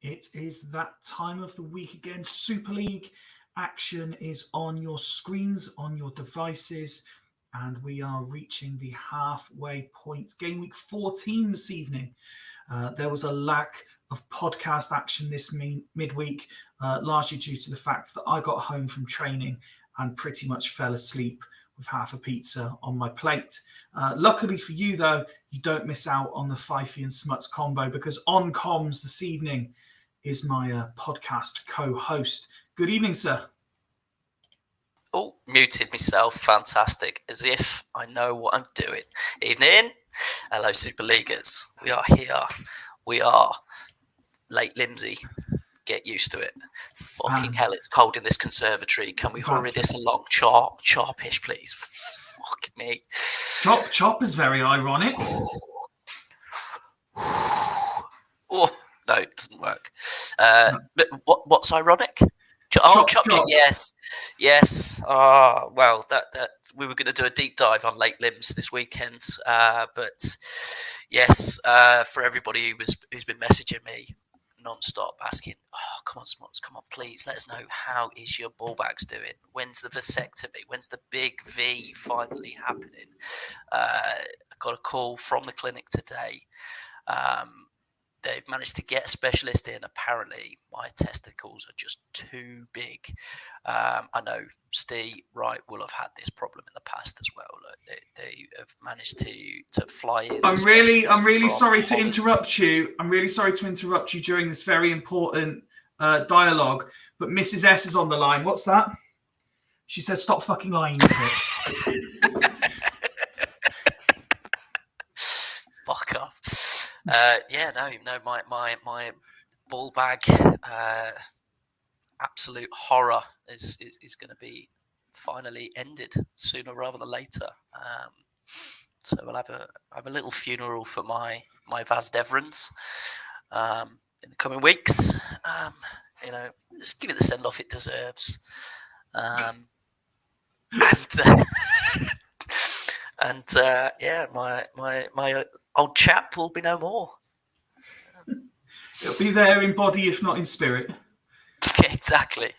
It is that time of the week again. Super League action is on your screens, on your devices, and we are reaching the halfway point. Game week 14 this evening. There was a lack of podcast action this midweek, largely due to the fact that I got home from training and pretty much fell asleep with half a pizza on my plate. Luckily for you, though, you don't miss out on the Fyfie and Smuts combo, because on comms this evening is my podcast co-host. Good evening, sir. Oh, muted myself. Fantastic. As if I know what I'm doing. Evening. Hello, Super Leaguers. We are here. We are late Lindsay. Get used to it. Fucking hell, it's cold in this conservatory. Can we hurry this along? Sharpish, please. Fuck me. Chop is very ironic. Oh, no, it doesn't work. But what's ironic? Chop. Yes. Well, that we were going to do a deep dive on late limbs this weekend, but yes, for everybody who's been messaging me non-stop asking, oh, come on, Smuts, come on, please let us know, how is your ball bags doing? When's the vasectomy? When's the big V finally happening? I got a call from the clinic today. They've managed to get a specialist in. Apparently, my testicles are just too big. I know Steve Wright will have had this problem in the past as well. Look, they have managed to fly in. I'm really sorry to interrupt you. I'm really sorry to interrupt you during this very important dialogue. But Mrs. S is on the line. What's that? She says, "Stop fucking lying." Fuck off. My ball bag, absolute horror is going to be finally ended sooner rather than later. So we'll have a little funeral for my Vas Devrans in the coming weeks. Just give it the send off it deserves. My old chap will be no more. It'll be there in body, if not in spirit. Exactly.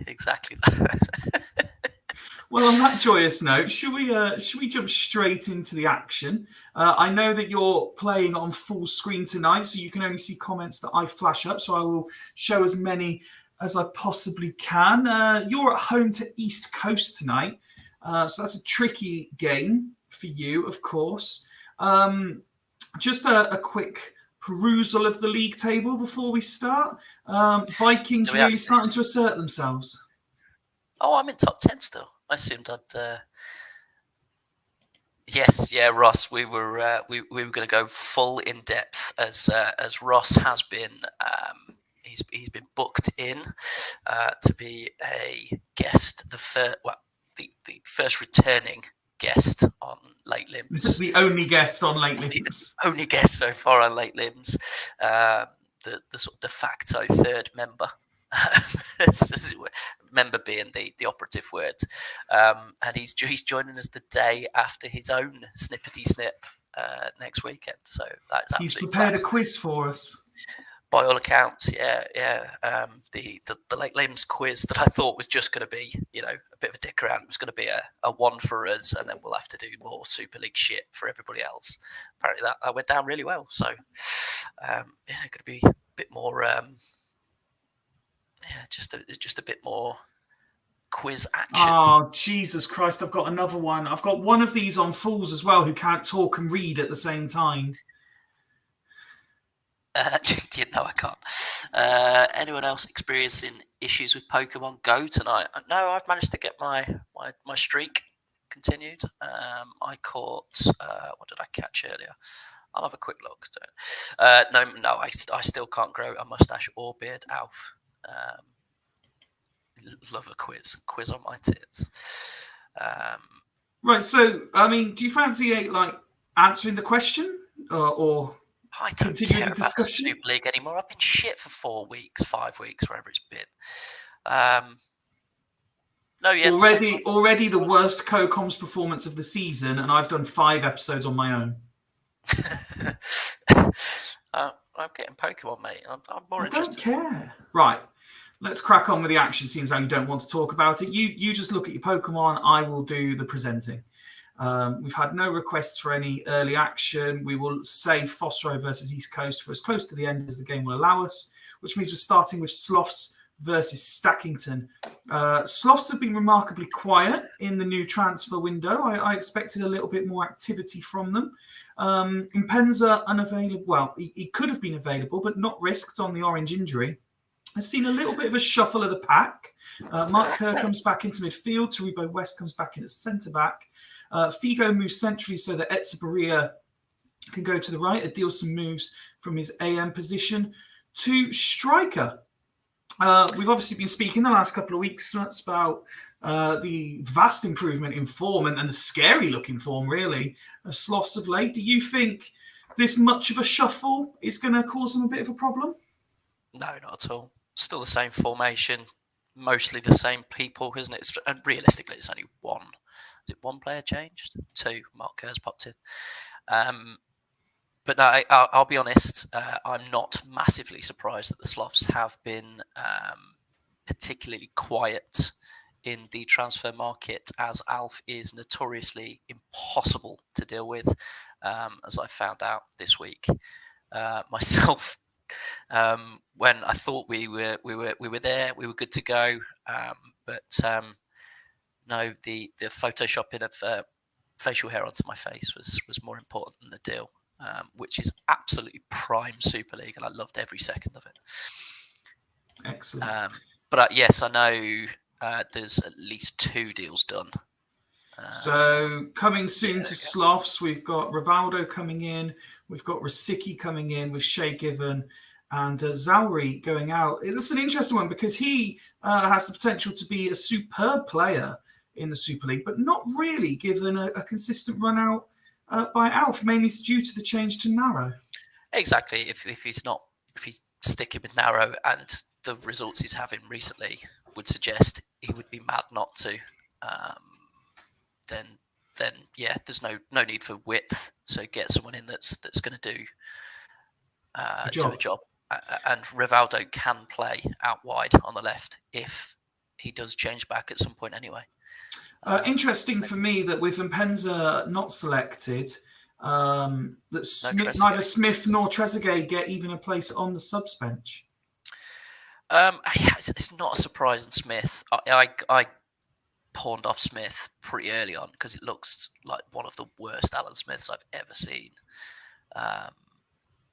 Well, on that joyous note, should we jump straight into the action? I know that you're playing on full screen tonight, so you can only see comments that I flash up. So I will show as many as I possibly can. You're at home to East Coast tonight, so that's a tricky game for you, of course. Just a quick perusal of the league table before we start. Vikings really starting to assert themselves. Oh, I'm in top 10 still. I assumed I'd... Yes, yeah, Ross. We were going to go full in depth as Ross has been. He's been booked in to be a guest. The first returning guest on Late Limbs. The only guest on Late Limbs. The only guest so far on Late Limbs. The sort of de facto third member. Member being the operative word, and he's joining us the day after his own snippety snip next weekend. So that's he's prepared class. A quiz for us. By all accounts, yeah. The Late Limbs quiz that I thought was just going to be, a bit of a dick around. It was going to be a one for us, and then we'll have to do more Super League shit for everybody else. Apparently that went down really well. So going to be a bit more. Just a bit more quiz action. Oh, Jesus Christ, I've got another one. I've got one of these on Fools as well who can't talk and read at the same time. I can't. Anyone else experiencing issues with Pokemon Go tonight? No, I've managed to get my streak continued. I caught... what did I catch earlier? I'll have a quick look. No, I still can't grow a mustache or beard, Alf. Love a quiz on my tits. Right, so I mean, do you fancy answering the question or I don't care about the Super League anymore. I've been shit for 4 weeks, 5 weeks, wherever it's been. No, yeah, already the worst co-coms performance of the season, and I've done 5 episodes on my own. I'm getting Pokemon, mate. I'm more interested. I don't care. Right. Let's crack on with the action, seeing as how you don't want to talk about it. You just look at your Pokemon. I will do the presenting. We've had no requests for any early action. We will save Fossro versus East Coast for as close to the end as the game will allow us, which means we're starting with Sloths versus Stackington. Sloths have been remarkably quiet in the new transfer window. I expected a little bit more activity from them. Impenza unavailable. Well, he could have been available, but not risked on the orange injury. I've seen a little bit of a shuffle of the pack. Mark Kerr comes back into midfield. Taribo West comes back in at centre-back. Figo moves centrally so that Etsabaria can go to the right. Adilson moves from his AM position to striker. We've obviously been speaking the last couple of weeks Smuts, about the vast improvement in form and the scary-looking form, really, of Sloths of late. Do you think this much of a shuffle is going to cause them a bit of a problem? No, not at all. Still the same formation, mostly the same people, isn't it? And realistically, it's only one. Is it one player changed? 2. Mark Kerr's popped in. But no, I'll be honest. I'm not massively surprised that the Sloths have been particularly quiet in the transfer market, as Alf is notoriously impossible to deal with, as I found out this week myself. When I thought we were there, we were good to go, but no, the photoshopping of facial hair onto my face was more important than the deal, which is absolutely prime Super League, and I loved every second of it. Excellent. But yes, I know there's at least 2 deals done. So coming soon to Sloths, we've got Rivaldo coming in, we've got Rosicki coming in with Shea Given, and Zauri going out. It's an interesting one because he has the potential to be a superb player in the Super League, but not really given a consistent run out by Alf, mainly due to the change to narrow. Exactly. If he's sticking with narrow, and the results he's having recently would suggest he would be mad not to. Then yeah, there's no need for width. So get someone in that's going to do a job. And Rivaldo can play out wide on the left if he does change back at some point anyway. Interesting for me that with Impenza not selected, that neither Smith nor Trezeguet get even a place on the subs bench. Yeah, it's not a surprise in Smith. I pawned off Smith pretty early on because it looks like one of the worst Alan Smiths I've ever seen.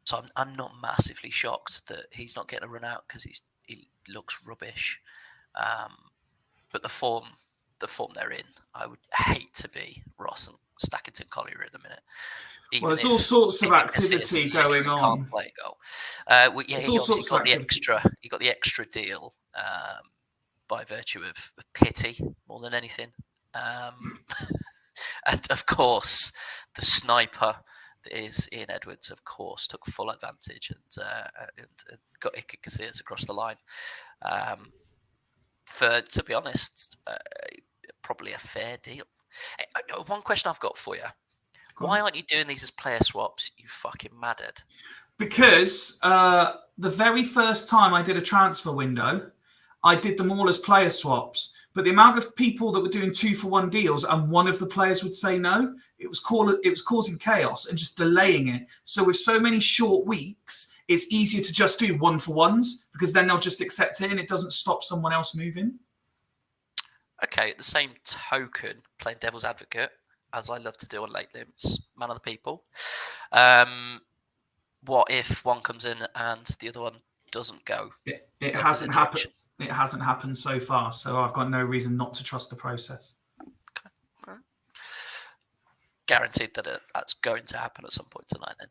So I'm not massively shocked that he's not getting a run out because he looks rubbish. But the form they're in, I would hate to be Ross and Stackington Collier at the minute. Well, there's all sorts of activity going on. Can't play a goal. Yeah, It's he obviously got the activity. He got the extra deal by virtue of pity more than anything. And of course, the sniper that is Ian Edwards, of course, took full advantage and got Iker Casillas across the line. To be honest, probably a fair deal. One question I've got for you. Why aren't you doing these as player swaps, you fucking madhead? Because the very first time I did a transfer window, I did them all as player swaps. But the amount of people that were doing 2-for-1 deals and one of the players would say no, it was causing chaos and just delaying it. So with so many short weeks, it's easier to just do 1-for-1s because then they'll just accept it and it doesn't stop someone else moving. Okay, at the same token, playing devil's advocate, as I love to do on late limits, man of the people. What if one comes in and the other one doesn't go? It hasn't happened. It hasn't happened so far, so I've got no reason not to trust the process. Okay. All right. Guaranteed that that's going to happen at some point tonight. Then,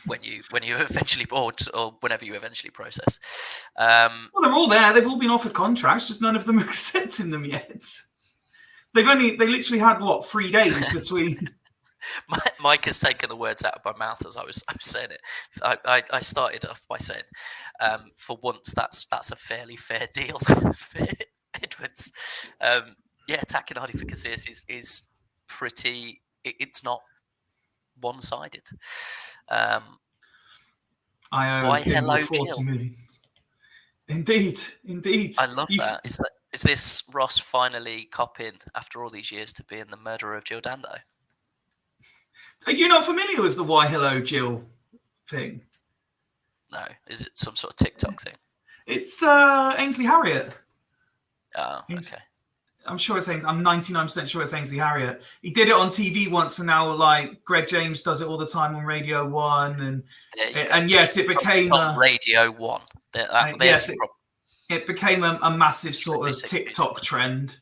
when you eventually or whenever you eventually process. Well, they're all there. They've all been offered contracts, just none of them are accepting them yet. They literally had 3 days between. Mike has taken the words out of my mouth as I was saying it. I started off by saying, for once, that's a fairly fair deal for Edwards. Attacking Hardy for Casillas is pretty. It's not one-sided. Why hello, 40 Jill. million. Indeed. I love that. Is this Ross finally copping after all these years to being the murderer of Jill Dando? Are you not familiar with the Why Hello Jill thing? No. Is it some sort of TikTok thing? It's Ainsley Harriott. Oh, okay. I'm 99% sure it's Ainsley Harriott. He did it on TV once, and now Greg James does it all the time on Radio 1, and yes, it became Radio 1. It became a massive sort of TikTok trend.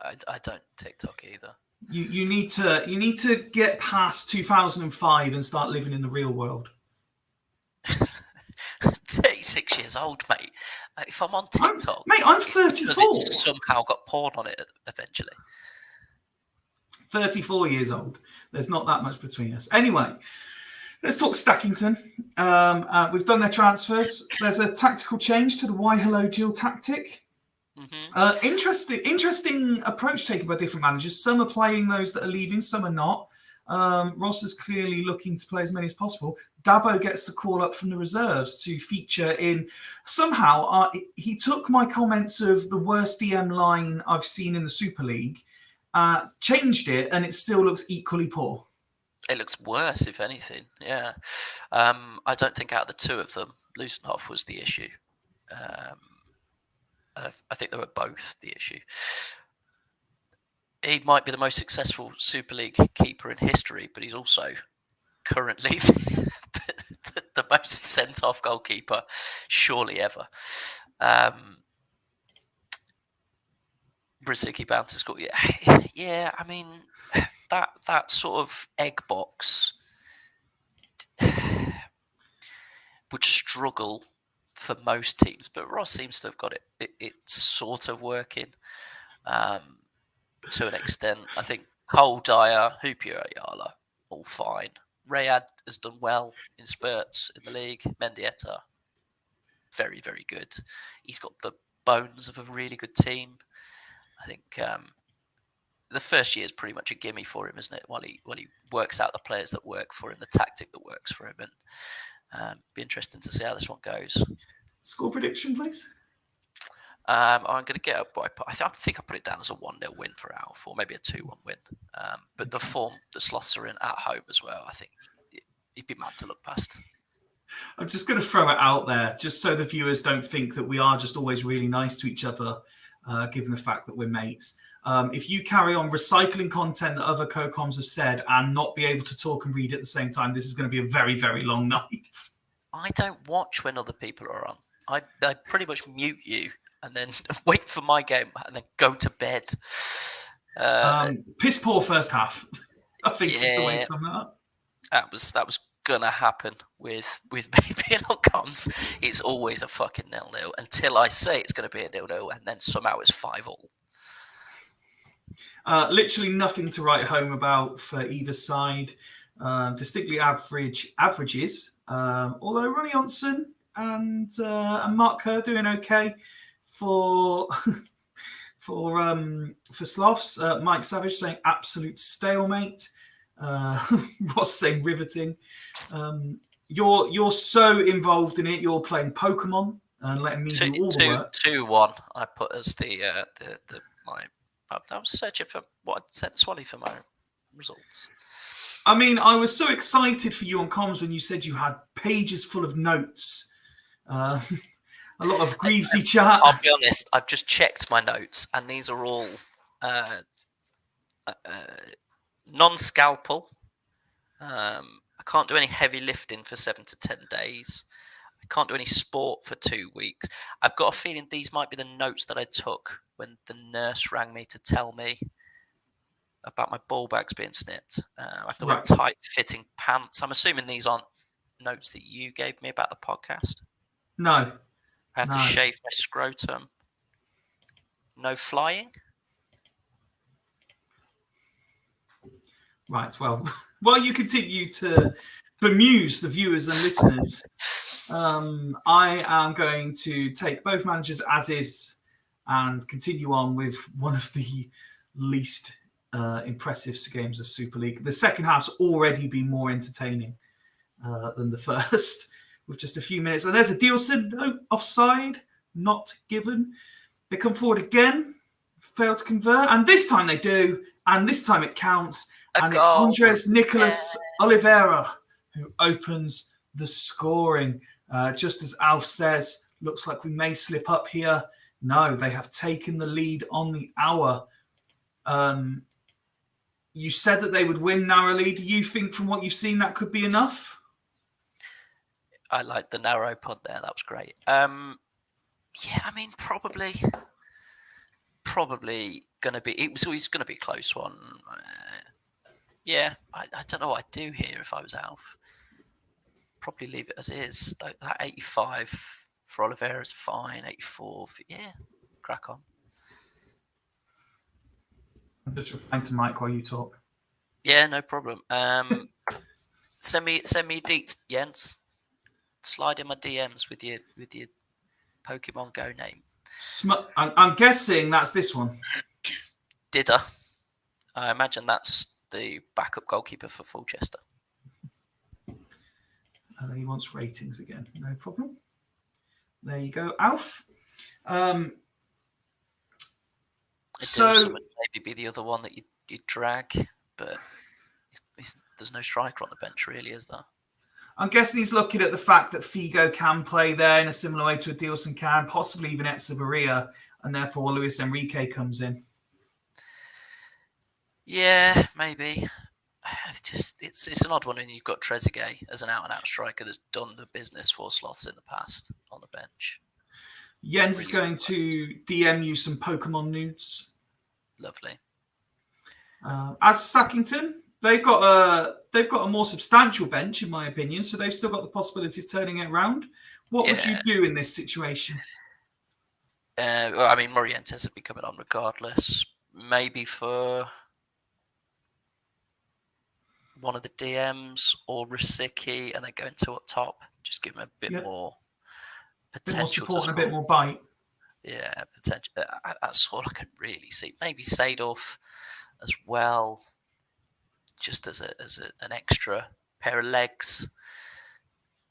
I don't TikTok either. You need to get past 2005 and start living in the real world. 36 years old, mate. If I'm on TikTok, I'm 34. Because it's somehow got porn on it eventually. 34 years old. There's not that much between us. Anyway, let's talk Stackington. We've done their transfers. There's a tactical change to the Why Hello Jill tactic. Mm-hmm. Interesting approach taken by different managers. Some are playing those that are leaving, some are not. Ross is clearly looking to play as many as possible. Dabo gets the call up from the reserves to feature in. Somehow, he took my comments of the worst DM line I've seen in the Super League, changed it, and it still looks equally poor. It looks worse, if anything. Yeah. I don't think out of the two of them, Lusenhoff was the issue. I think they were both the issue. He might be the most successful Super League keeper in history, but he's also currently the most sent-off goalkeeper, surely ever. Brzezinski bound to score. Yeah. I mean, that sort of egg box would struggle for most teams, but Ross seems to have got it. It's sort of working to an extent. I think Cole, Dyer, Hoopier, Ayala, all fine. Rayad has done well in spurts in the league. Mendieta, very, very good. He's got the bones of a really good team. I think the first year is pretty much a gimme for him, isn't it? While he works out the players that work for him, the tactic that works for him, and be interesting to see how this one goes. Score prediction, please. I'm going to get up. I think I put it down as a 1-0 win for Alf, or maybe a 2-1 win. But the form the Sloths are in at home as well, I think he'd be mad to look past. I'm just going to throw it out there, just so the viewers don't think that we are just always really nice to each other, given the fact that we're mates. If you carry on recycling content that other co-coms have said and not be able to talk and read at the same time, this is going to be a very, very long night. I don't watch when other people are on. I pretty much mute you and then wait for my game and then go to bed. Piss poor first half, I think is the way to sum that up. That was gonna happen with maybe an outcomes. It's always a fucking 0-0 until I say it's gonna be a 0-0 and then somehow it's 5-5. Literally nothing to write home about for either side. Distinctly averages. Although Ronnie Johnson and Mark Kerr doing okay for Sloths. Mike Savage saying absolute stalemate. Ross saying riveting. You're so involved in it. You're playing Pokemon and letting me do all the work. 2-1. I put as I was searching for what I'd sent Swally for my results. I mean, I was so excited for you on comms when you said you had pages full of notes. A lot of Greavesy chat. I'll be honest, I've just checked my notes, and these are all non-scalpel. I can't do any heavy lifting for 7 to 10 days. I can't do any sport for 2 weeks. I've got a feeling these might be the notes that I took when the nurse rang me to tell me about my ball bags being snipped. I have to wear tight-fitting pants. I'm assuming these aren't notes that you gave me about the podcast. No. I have to shave my scrotum. No flying. Right. Well, while you continue to bemuse the viewers and listeners, I am going to take both managers as is and continue on with one of the least impressive games of Super League. The second half's already been more entertaining than the first, with just a few minutes. And there's a Dielson, no, offside, not given. They come forward again, fail to convert, and this time they do, and this time it counts. And it's Andres Nicolas Oliveira who opens the scoring. Just as Alf says, looks like we may slip up here. No, they have taken the lead on the hour. You said that they would win narrowly. Do you think from what you've seen that could be enough? I like the narrow pod there. That was great. Yeah, I mean, probably going to be... It was always going to be a close one. Yeah, I don't know what I'd do here if I was Alf. Probably leave it as is. That 85 for Oliveira is fine. 84, crack on. I'm just replying to Mike while you talk. Yeah, no problem. Send me deets, Jens. Slide in my DMs with your Pokemon Go name. I'm guessing that's this one. Didder. I imagine that's the backup goalkeeper for Fulchester. He wants ratings again. No problem. There you go, Alf. So would maybe be the other one that you drag, but there's no striker on the bench, really, is there? I'm guessing he's looking at the fact that Figo can play there in a similar way to a Dielson can, possibly even Etzeberria, and therefore Luis Enrique comes in. Yeah, maybe. It's an odd one when you've got Trezeguet as an out-and-out striker that's done the business for Sloths in the past on the bench. Jens is going to DM you some Pokemon nudes. Lovely. As Sackington, they've got a more substantial bench, in my opinion, so they've still got the possibility of turning it around. What would you do in this situation? Well, I mean, Morientes would be coming on regardless. Maybe for one of the DMs or Rosicky, and then going two up top. Just give him a bit more potential. A bit more support and a bit more bite. Yeah, potential. That's all I could really see. Maybe Seedorf as well, just as an extra pair of legs.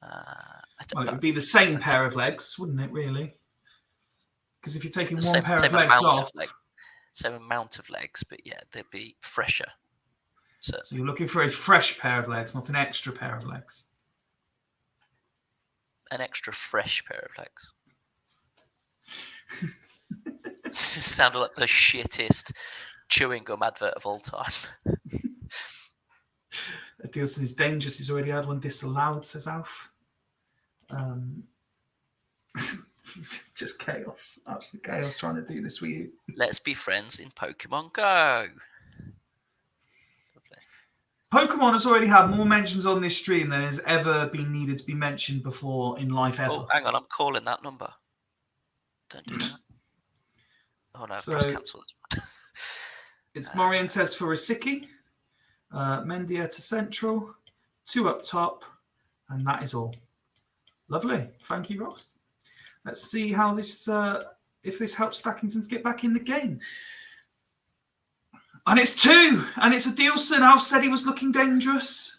It would be the same pair of legs, wouldn't it, really? Because if you're taking one pair of legs off... Same amount of legs, but yeah, they'd be fresher. So you're looking for a fresh pair of legs, not an extra pair of legs. an extra fresh pair of legs. It just sounded like the shittest chewing gum advert of all time. Adilson is dangerous. He's already had one disallowed, says Alf. Just chaos. Absolute chaos trying to do this with you. Let's be friends in Pokemon Go. Lovely. Pokemon has already had more mentions on this stream than has ever been needed to be mentioned before in life ever. Oh, hang on. I'm calling that number. Don't do that. Oh, no. Press cancel this one. It's Morientes for Rasiki. Mendia to Central. 2 up top. And that is all. Lovely. Thank you, Ross. Let's see how this, if this helps Stackington to get back in the game. And it's 2. And it's Adilson. Alf said he was looking dangerous.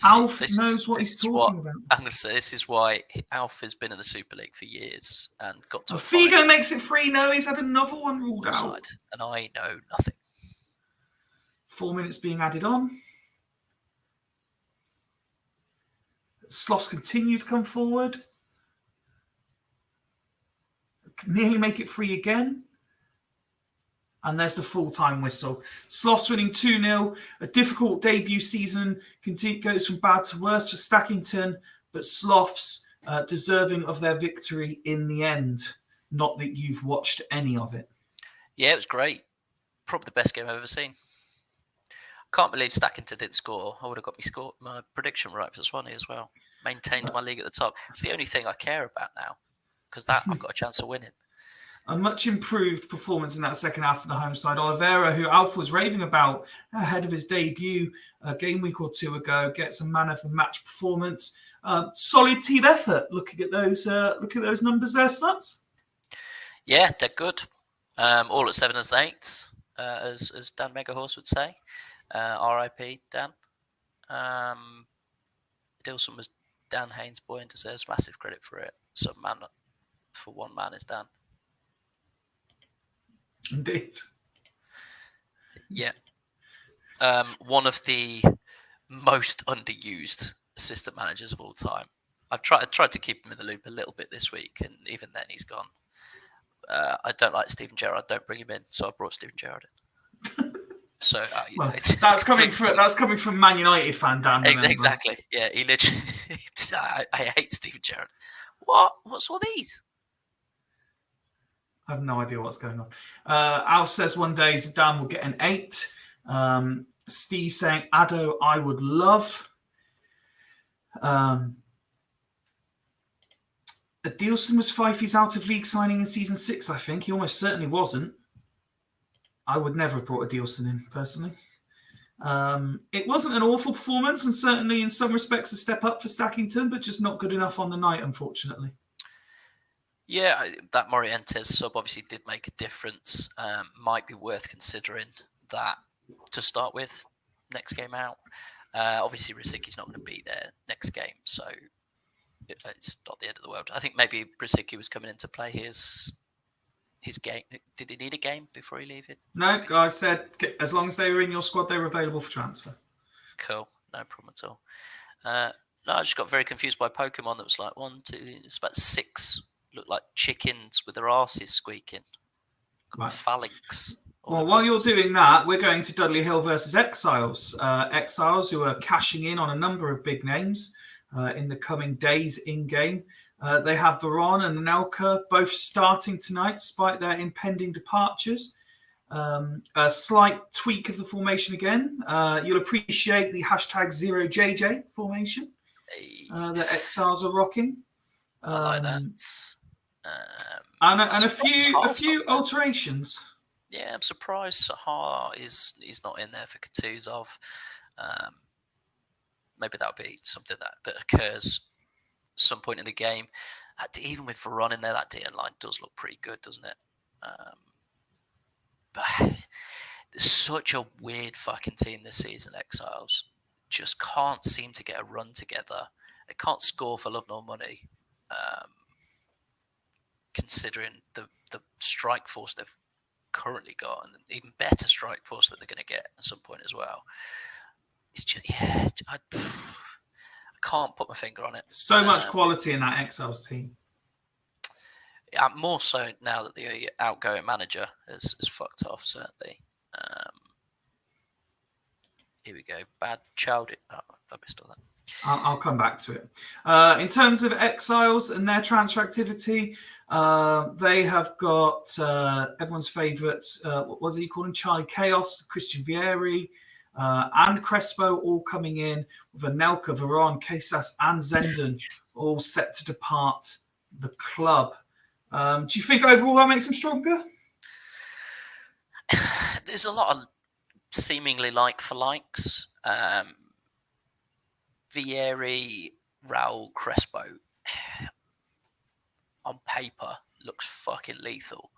Alf knows what he's talking about. I'm going to say this is why Alf has been in the Super League for years and got to Figo makes it 3. No, he's had another one ruled out. And I know nothing. 4 minutes being added on. Sloths continue to come forward. Nearly make it 3 again. And there's the full-time whistle. Sloths winning 2-0. A difficult debut season goes from bad to worse for Stackington, but Sloths deserving of their victory in the end. Not that you've watched any of it. Yeah, it was great. Probably the best game I've ever seen. I can't believe Stackington didn't score. I would have got my prediction right for Swanee as well. Maintained my league at the top. It's the only thing I care about now, because that I've got a chance of winning. A much improved performance in that second half of the home side. Oliveira, who Alf was raving about ahead of his debut a game week or 2 ago, gets a man of the match performance. Solid team effort. Looking at those numbers there, Smuts. Yeah, they're good. All at 7 and 8, as Dan Megahorse would say. R.I.P. Dan. Dilson was Dan Haynes' boy and deserves massive credit for it. So for one man is Dan. Indeed. Yeah. One of the most underused assistant managers of all time. I've tried to keep him in the loop a little bit this week, and even then he's gone. I don't like Steven Gerrard. Don't bring him in, so I brought Steven Gerrard in. So that's coming from Man United fan Dan. Exactly. Yeah, he literally. I hate Steven Gerrard. What's all these? I have no idea what's going on. Alf says one day Zidane will get an 8. Steve saying Addo, I would love. Adilson was Fyfie's out of league signing in season 6, I think. He almost certainly wasn't. I would never have brought Adilson in, personally. It wasn't an awful performance, and certainly in some respects a step up for Stackington, but just not good enough on the night, unfortunately. Yeah, that Morientes sub obviously did make a difference. Might be worth considering that to start with next game out. Obviously, Rosiki's not going to be there next game, so it's not the end of the world. I think maybe Rosicki was coming in to play his game. Did he need a game before he leave it? No, I said as long as they were in your squad, they were available for transfer. Cool, no problem at all. No, I just got very confused by Pokemon that was like 1, 2, it's about 6. Looked like chickens with their asses squeaking. Right. Phalanx. Well, while you're doing that, we're going to Dudley Hill versus Exiles. Exiles, who are cashing in on a number of big names in the coming days in-game. They have Veron and Anelka both starting tonight, despite their impending departures. A slight tweak of the formation again. You'll appreciate the hashtag 0JJ formation that Exiles are rocking. I like that. And a few alterations. Yeah, I'm surprised Sahar is not in there for Kutuzov. Maybe that'll be something that occurs some point in the game. Even with Veron in there, that DN line does look pretty good, doesn't it? But there's such a weird fucking team this season, Exiles. Just can't seem to get a run together. They can't score for love nor money. Considering the strike force they've currently got, and an even better strike force that they're going to get at some point as well. It's just, I can't put my finger on it. So much quality in that Exiles team. Yeah, more so now that the outgoing manager has fucked off, certainly. Here we go. Bad child. Oh, I missed all that. I'll come back to it. In terms of Exiles and their transfer activity, they have got everyone's favourite, what was he calling? Charlie Chaos, Christian Vieri, and Crespo all coming in with Anelka, Veron, Casas, and Zenden all set to depart the club. Do you think overall that makes them stronger? There's a lot of seemingly like for likes. Vieri, Raul, Crespo on paper looks fucking lethal.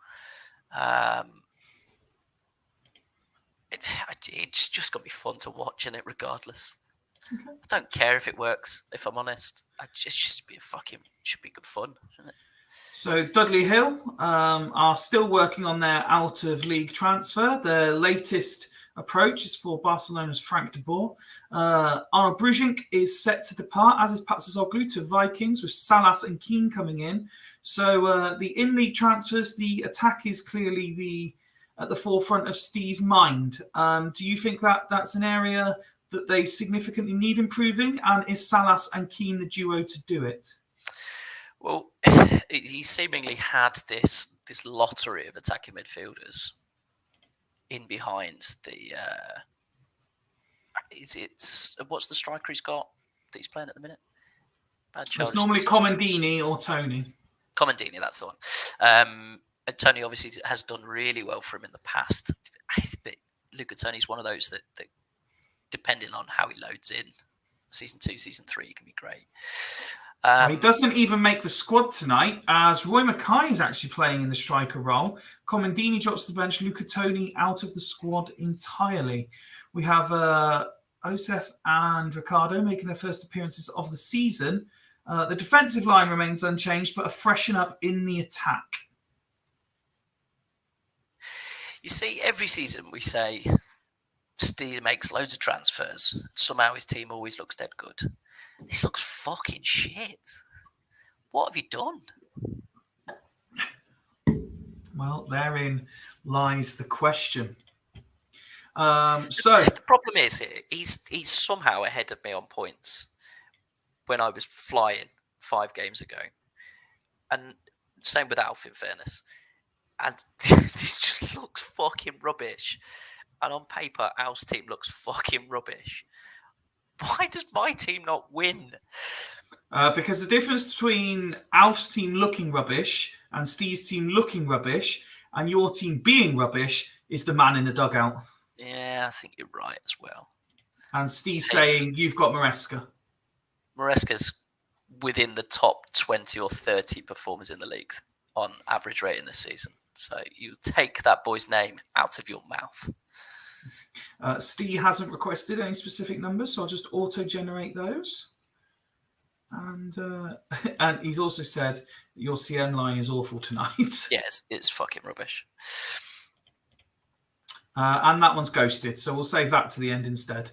It's just gonna be fun to watch in it regardless. Okay. I don't care if it works, if I'm honest. Should be good fun, shouldn't it? So Dudley Hill are still working on their out-of-league transfer. Their latest approach is for Barcelona's Frank de Boer. Arnold Brujink is set to depart, as is Patsazoglu, to Vikings, with Salas and Keane coming in. So the in-league transfers, the attack is clearly at the forefront of Steve's mind. Do you think that that's an area that they significantly need improving? And is Salas and Keane the duo to do it? Well, he seemingly had this lottery of attacking midfielders in behind the. What's the striker he's got that he's playing at the minute? It's normally Comandini or Tony. Comandini, that's the one. And Tony obviously has done really well for him in the past. But Luca Tony's one of those that depending on how he loads in, season 2, season 3, can be great. He doesn't even make the squad tonight, as Roy Mackay is actually playing in the striker role. Comandini drops to the bench, Luca Toni out of the squad entirely. We have Osef and Ricardo making their first appearances of the season. The defensive line remains unchanged, but a freshen up in the attack. You see, every season we say Steele makes loads of transfers. Somehow his team always looks dead good. This looks fucking shit. What have you done? Well, therein lies the question. The problem is he's somehow ahead of me on points when I was flying 5 games ago. And same with Alf, in fairness. And this just looks fucking rubbish. And on paper, Alf's team looks fucking rubbish. Why does my team not win? Because the difference between Alf's team looking rubbish and Steve's team looking rubbish and your team being rubbish is the man in the dugout. Yeah, I think you're right as well. And Steve's saying, you've got Maresca. Maresca's within the top 20 or 30 performers in the league on average rating this season. So you take that boy's name out of your mouth. Steve hasn't requested any specific numbers, so I'll just auto-generate those. And he's also said your CM line is awful tonight. Yes, it's fucking rubbish. And that one's ghosted, so we'll save that to the end instead.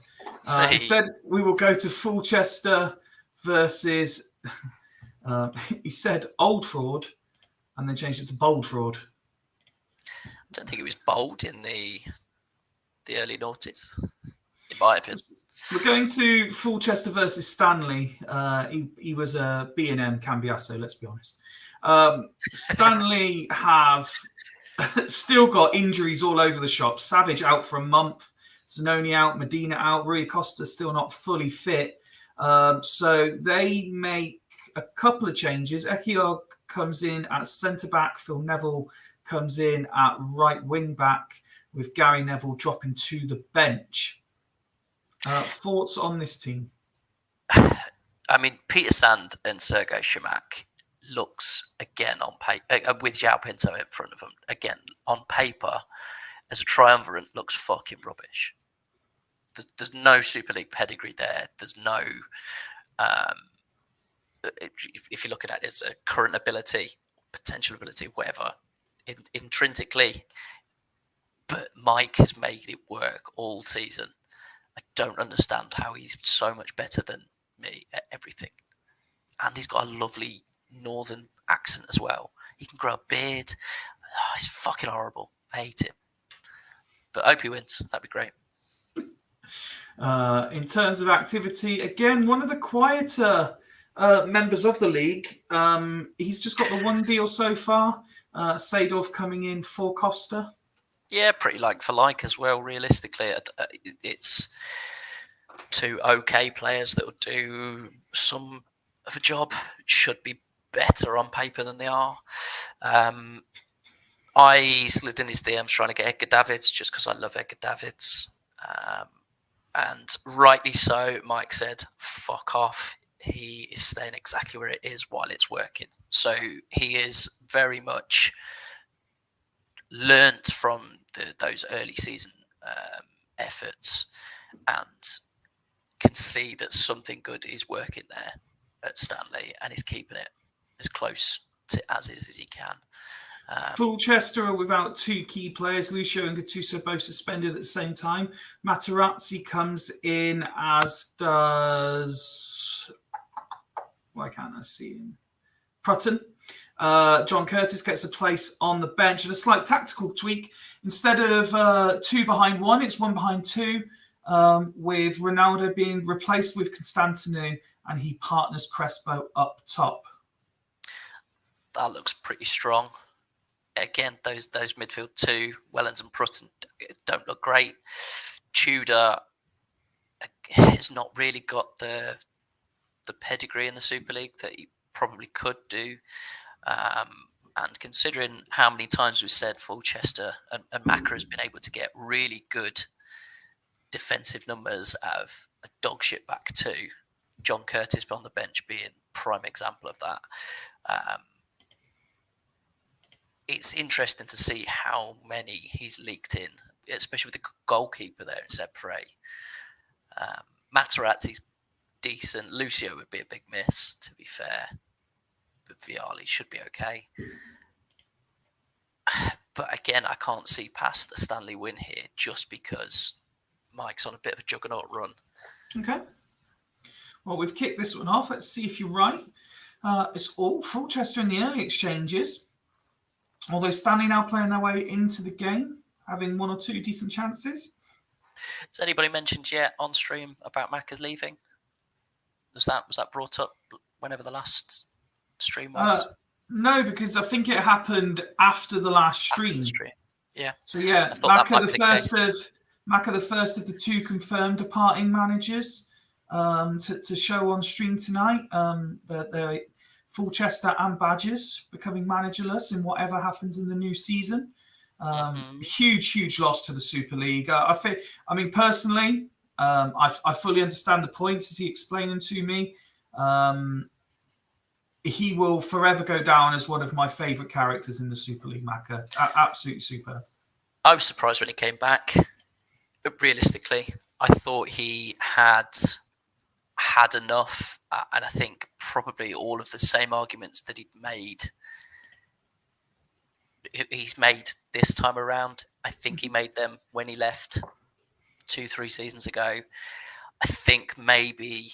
Instead, we will go to Fulchester versus, he said Old Fraud, and then changed it to Bold Fraud. I don't think it was bold in the early noughties, in my opinion. We're going to Fulchester versus Stanley. He was a B&M Cambiasso, let's be honest. Stanley have still got injuries all over the shop. Savage out for a month. Zanoni out. Medina out. Rui Costa still not fully fit. So they make a couple of changes. Ekiog comes in at centre-back. Phil Neville comes in at right wing-back, with Gary Neville dropping to the bench. Thoughts on this team? I mean, Peter Sand and Sergei Shamak looks, again, on paper, with João Pinto in front of them, again, on paper, as a triumvirate, looks fucking rubbish. There's no Super League pedigree there. There's no... if you're looking at it as a current ability, potential ability, whatever, intrinsically... But Mike has made it work all season. I don't understand how he's so much better than me at everything. And he's got a lovely northern accent as well. He can grow a beard. Oh, he's fucking horrible. I hate him. But I hope he wins. That'd be great. In terms of activity, again, one of the quieter members of the league. He's just got the one deal so far. Sadorf coming in for Costa. Yeah, pretty like for like as well, realistically. It's two okay players that will do some of a job. Should be better on paper than they are. I slid in his DMs trying to get Edgar Davids just because I love Edgar Davids. And rightly so, Mike said, fuck off. He is staying exactly where it is while it's working. So he is very much learnt from those early season efforts and can see that something good is working there at Stanley, and he's keeping it as close to as is as he can. Fulchester are without two key players. Lucio and Gattuso both suspended at the same time. Materazzi comes in, as does... Why can't I see him? Prutton. John Curtis gets a place on the bench, and a slight tactical tweak. Instead of 2 behind 1, it's 1 behind 2, with Ronaldo being replaced with Constantino, and he partners Crespo up top. That looks pretty strong. Again, those midfield two, Wellens and Prutton, don't look great. Tudor has not really got the pedigree in the Super League that he probably could do. And considering how many times we've said Fulchester and Macca has been able to get really good defensive numbers out of a dog shit back two, John Curtis on the bench being prime example of that. It's interesting to see how many he's leaked in, especially with the goalkeeper there instead of Prey. Materazzi's decent. Lucio would be a big miss, to be fair. But Vialli should be okay. But again, I can't see past a Stanley win here just because Mike's on a bit of a juggernaut run. Okay. Well, we've kicked this one off. Let's see if you're right. It's all Fulchester in the early exchanges. Although Stanley now playing their way into the game, having 1 or 2 decent chances. Has anybody mentioned yet on stream about Macca's leaving? Was that brought up whenever the last stream was? No, because I think it happened after the last stream. Yeah. So yeah, Macca the first of the 2 confirmed departing managers to show on stream tonight. They're Fulchester and Badgers becoming managerless in whatever happens in the new season. Huge loss to the Super League. I mean, personally, I fully understand the points as he explained them to me. He will forever go down as one of my favourite characters in the Super League, Macca. Absolutely superb. I was surprised when he came back. Realistically, I thought he had enough, and I think probably all of the same arguments that he's made this time around. I think he made them when he left 2-3 seasons ago. I think maybe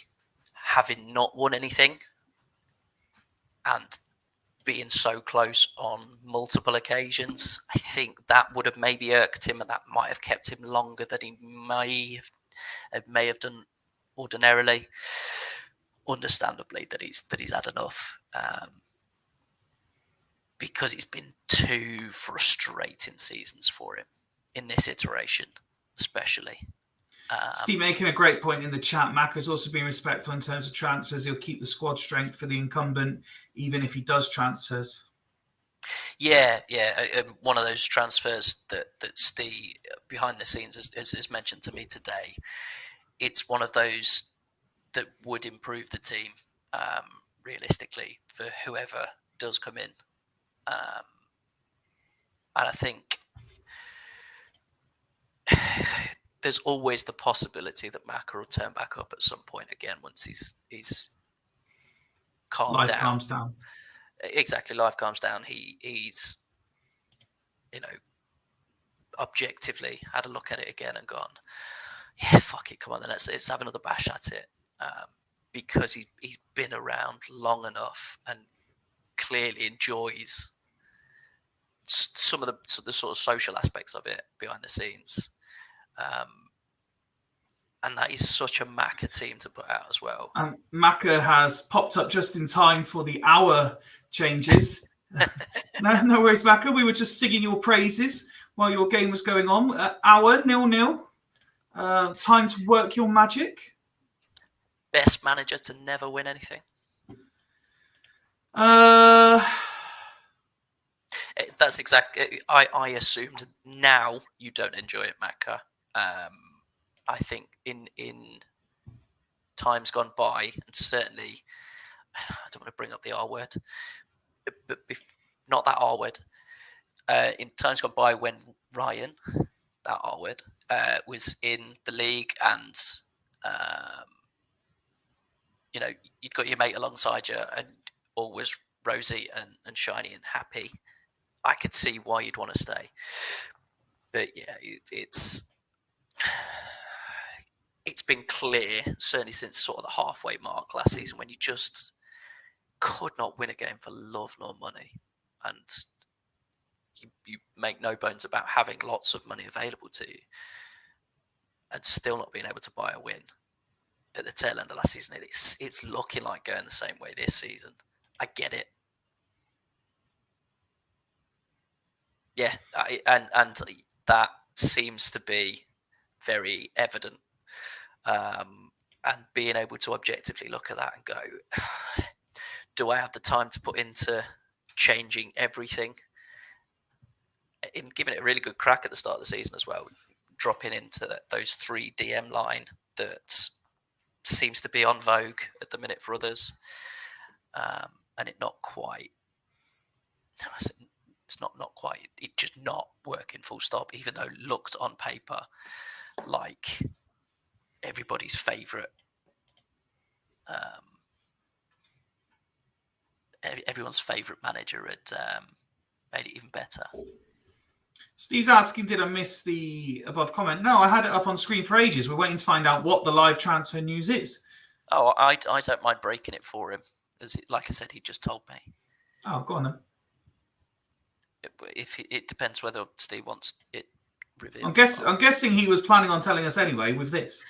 having not won anything and being so close on multiple occasions, I think that would have maybe irked him, and that might have kept him longer than he may have done ordinarily. Understandably, that he's had enough, because it's been 2 frustrating seasons for him in this iteration, especially. Steve making a great point in the chat. Mac has also been respectful in terms of transfers. He'll keep the squad strength for the incumbent, even if he does transfers. Yeah. One of those transfers that Steve behind the scenes has mentioned to me today. It's one of those that would improve the team, realistically, for whoever does come in. And I think there's always the possibility that Macca will turn back up at some point again once he's calmed down. Life calms down. Exactly, life calms down. He's objectively had a look at it again and gone, yeah, fuck it, come on, then let's have another bash at it. because he's been around long enough and clearly enjoys some of the sort of social aspects of it behind the scenes. And that is such a Macca team to put out as well. Macca has popped up just in time for the hour changes. No worries, Macca. We were just singing your praises while your game was going on. Hour 0-0. Time to work your magic. Best manager to never win anything. That's exactly. I assumed now you don't enjoy it, Macca. I think in times gone by, and certainly, I don't want to bring up the R word, but not that R word. In times gone by, when Ryan, that R word, was in the league, and you'd got your mate alongside you, and all was rosy and shiny and happy. I could see why you'd want to stay, but yeah, it's been clear, certainly since sort of the halfway mark last season, when you just could not win a game for love nor money, and you make no bones about having lots of money available to you, and still not being able to buy a win at the tail end of last season. It's looking like going the same way this season. I get it. Yeah, and that seems to be very evident. And being able to objectively look at that and go, do I have the time to put into changing everything? In giving it a really good crack at the start of the season as well, dropping into those 3 DM line that seems to be on vogue at the minute for others, and it not quite. It's not quite. It just not working full stop, even though it looked on paper like everybody's favourite. Everyone's favourite manager had made it even better. Steve's asking, did I miss the above comment? No, I had it up on screen for ages. We're waiting to find out what the live transfer news is. Oh, I don't mind breaking it for him. Like I said, he just told me. Oh, go on then. It depends whether Steve wants it revealed. I'm guessing he was planning on telling us anyway with this.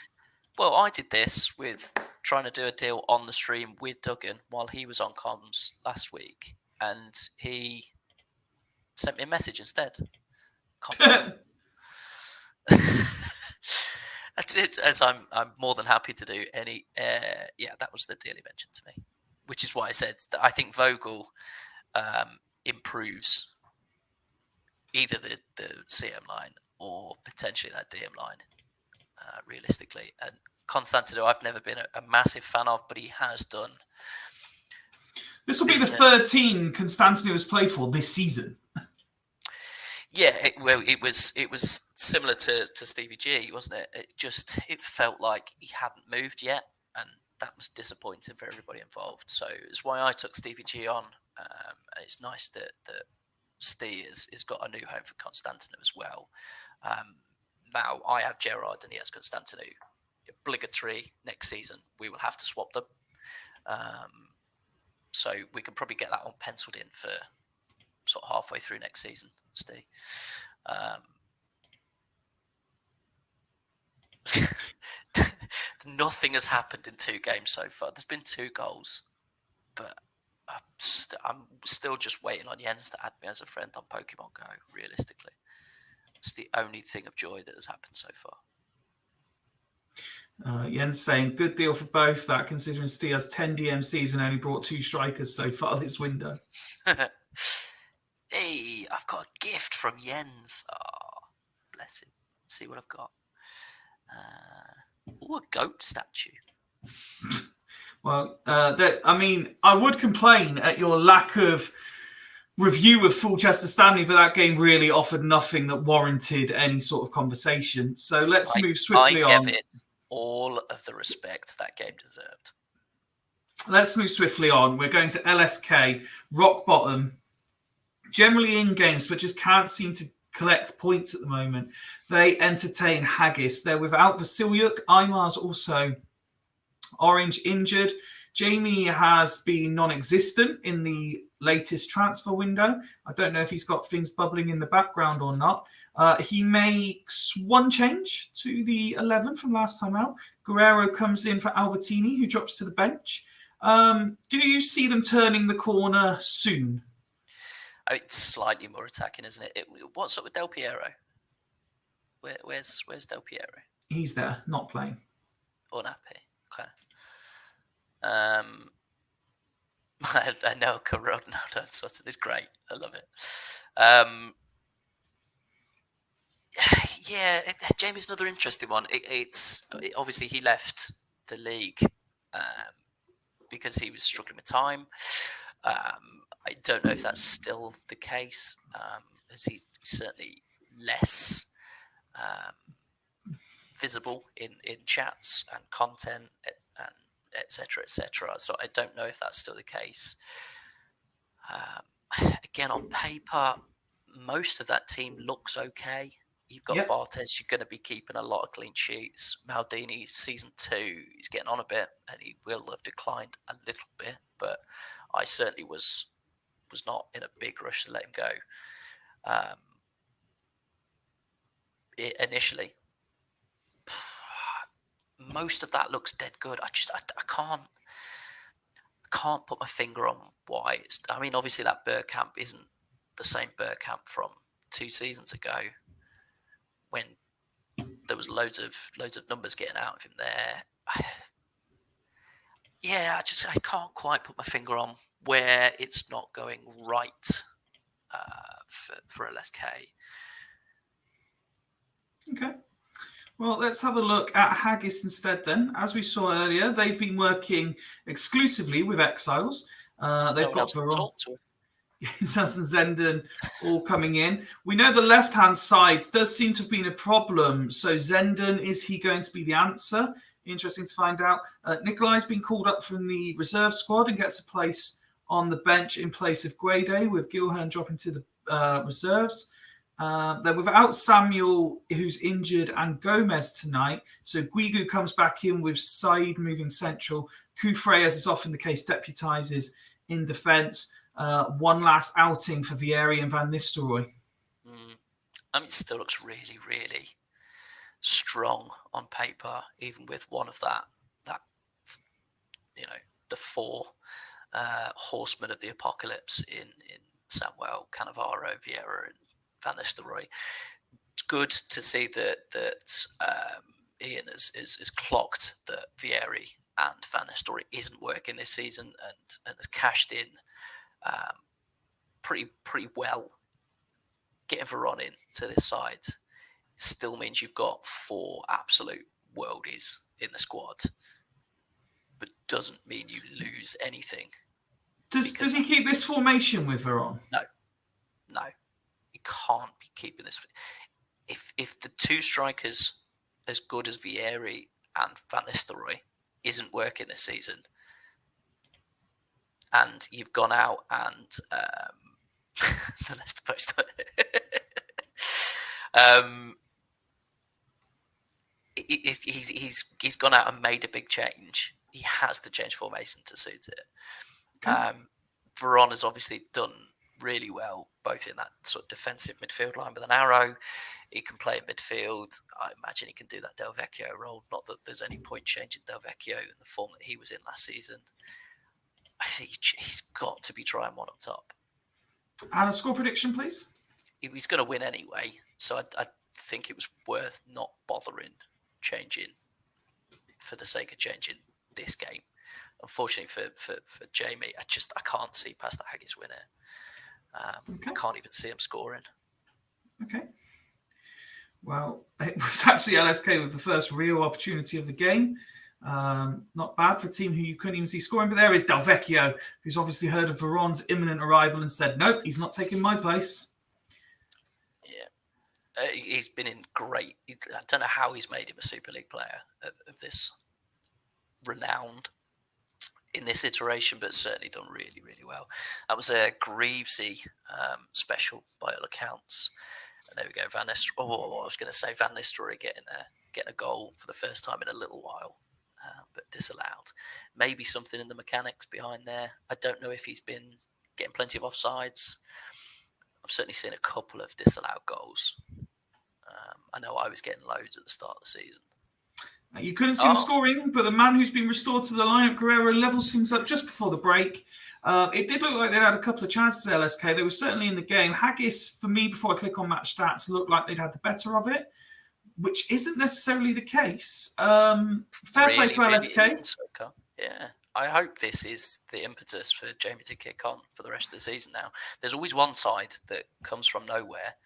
Well, I did this with trying to do a deal on the stream with Duggan while he was on comms last week, and he sent me a message instead. That's it. As I'm more than happy to do any. That was the deal he mentioned to me, which is why I said that I think Vogel improves either the CM line or potentially that DM line, realistically. And Constantino, I've never been a massive fan of, but he has done. This will be the third team Constantino has played for this season. Yeah, it was similar to Stevie G, wasn't it? It felt like he hadn't moved yet, and that was disappointing for everybody involved. So it's why I took Stevie G on, and it's nice that Steve has got a new home for Constantino as well. Now I have Gerard and he has Constantino. Obligatory next season, we will have to swap them. So we can probably get that one penciled in for sort of halfway through next season, Steve. Nothing has happened in 2 games so far. There's been 2 goals, but I'm still just waiting on Jens to add me as a friend on Pokemon Go, realistically. It's the only thing of joy that has happened so far. Jens saying, good deal for both that, considering Steve has 10 DMCs and only brought 2 strikers so far this window. Hey, I've got a gift from Jens. Oh, bless him. Let's see what I've got. A goat statue. Well, I would complain at your lack of review of Fulchester Stanley, but that game really offered nothing that warranted any sort of conversation. So let's move swiftly on. I give it all of the respect that game deserved. Let's move swiftly on. We're going to LSK, rock bottom, generally in games, but just can't seem to collect points at the moment. They entertain Haggis. They're without Vasiliuk. Imar's also Orange injured. Jamie has been non-existent in the latest transfer window. I don't know if he's got things bubbling in the background or not. He makes one change to the 11 from last time out. Guerrero comes in for Albertini, who drops to the bench. Do you see them turning the corner soon? It's slightly more attacking, isn't it? What's up with Del Piero? Where's Del Piero? He's there, not playing. Unhappy. Okay. I know Ronaldo and Sutton is great. I love it. Jamie's another interesting one. Obviously he left the league because he was struggling with time. I don't know if that's still the case, as he's certainly less visible in chats and content and etc. So I don't know if that's still the case. Again, on paper, most of that team looks okay. You've got Bartes, you're going to be keeping a lot of clean sheets. Maldini, season 2, he's getting on a bit, and he will have declined a little bit, but I certainly was not in a big rush to let him go. Initially, most of that looks dead good. I can't put my finger on why. Obviously that Bergkamp isn't the same Bergkamp from 2 seasons ago, when there was loads of numbers getting out of him there. I can't quite put my finger on where it's not going right for LSK. Okay. Well, let's have a look at Haggis instead then. As we saw earlier, they've been working exclusively with Exiles. They've got Veron, Saz and Zenden all coming in. We know the left-hand side does seem to have been a problem. So Zenden, is he going to be the answer? Interesting to find out. Nikolai's been called up from the reserve squad and gets a place on the bench in place of Guede, with Gilhern dropping to the reserves. They're without Samuel, who's injured, and Gomez tonight. So Guigu comes back in with Said moving central. Kufre, as is often the case, deputises in defence. One last outing for Vieri and Van Nistelrooy. It still looks really, really strong on paper, even with one of that the 4 horsemen of the apocalypse in Samuel, Cannavaro, Vieira, and Van Nistelrooy. It's good to see that Ian has clocked that Vieri and Van Nistelrooy isn't working this season and has cashed in pretty well. Getting Veron in to this side still means you've got 4 absolute worldies in the squad, but doesn't mean you lose anything. Does he keep this formation with Veron? No. You can't be keeping this. If the 2 strikers as good as Vieri and Van Nistelrooy isn't working this season, and you've gone out and the Leicester Post he's gone out and made a big change. He has to change formation to suit it. Okay. Veron has obviously done really well, both in that sort of defensive midfield line with an arrow. He can play in midfield. I imagine he can do that Del Vecchio role. Not that there's any point changing Del Vecchio in the form that he was in last season. I think he's got to be trying one up top. And a score prediction, please? He's going to win anyway, so I think it was worth not bothering changing for the sake of changing this game. Unfortunately for Jamie, I can't see past the Haggis winner. Okay. I can't even see him scoring. Okay. Well, it was actually LSK with the first real opportunity of the game. Not bad for a team who you couldn't even see scoring, but there is Del Vecchio, who's obviously heard of Veron's imminent arrival and said, nope, he's not taking my place. Yeah. He's been in great... I don't know how he's made him a Super League player of this renowned in this ituration, but certainly done really, really well. That was a Greavesy special by all accounts. And there we go, Van Nistelrooy. I was going to say Van Nistelrooy getting a goal for the first time in a little while. But disallowed. Maybe something in the mechanics behind there. I don't know if he's been getting plenty of offsides. I've certainly seen a couple of disallowed goals. I know I was getting loads at the start of the season. You couldn't see him scoring, but the man who's been restored to the lineup, Guerrero, levels things up just before the break. It did look like they had a couple of chances at LSK. They were certainly in the game. Haggis, for me, before I click on match stats, looked like they'd had the better of it, which isn't necessarily the case. Fair play to LSK. Yeah. I hope this is the impetus for Jamie to kick on for the rest of the season now. There's always one side that comes from nowhere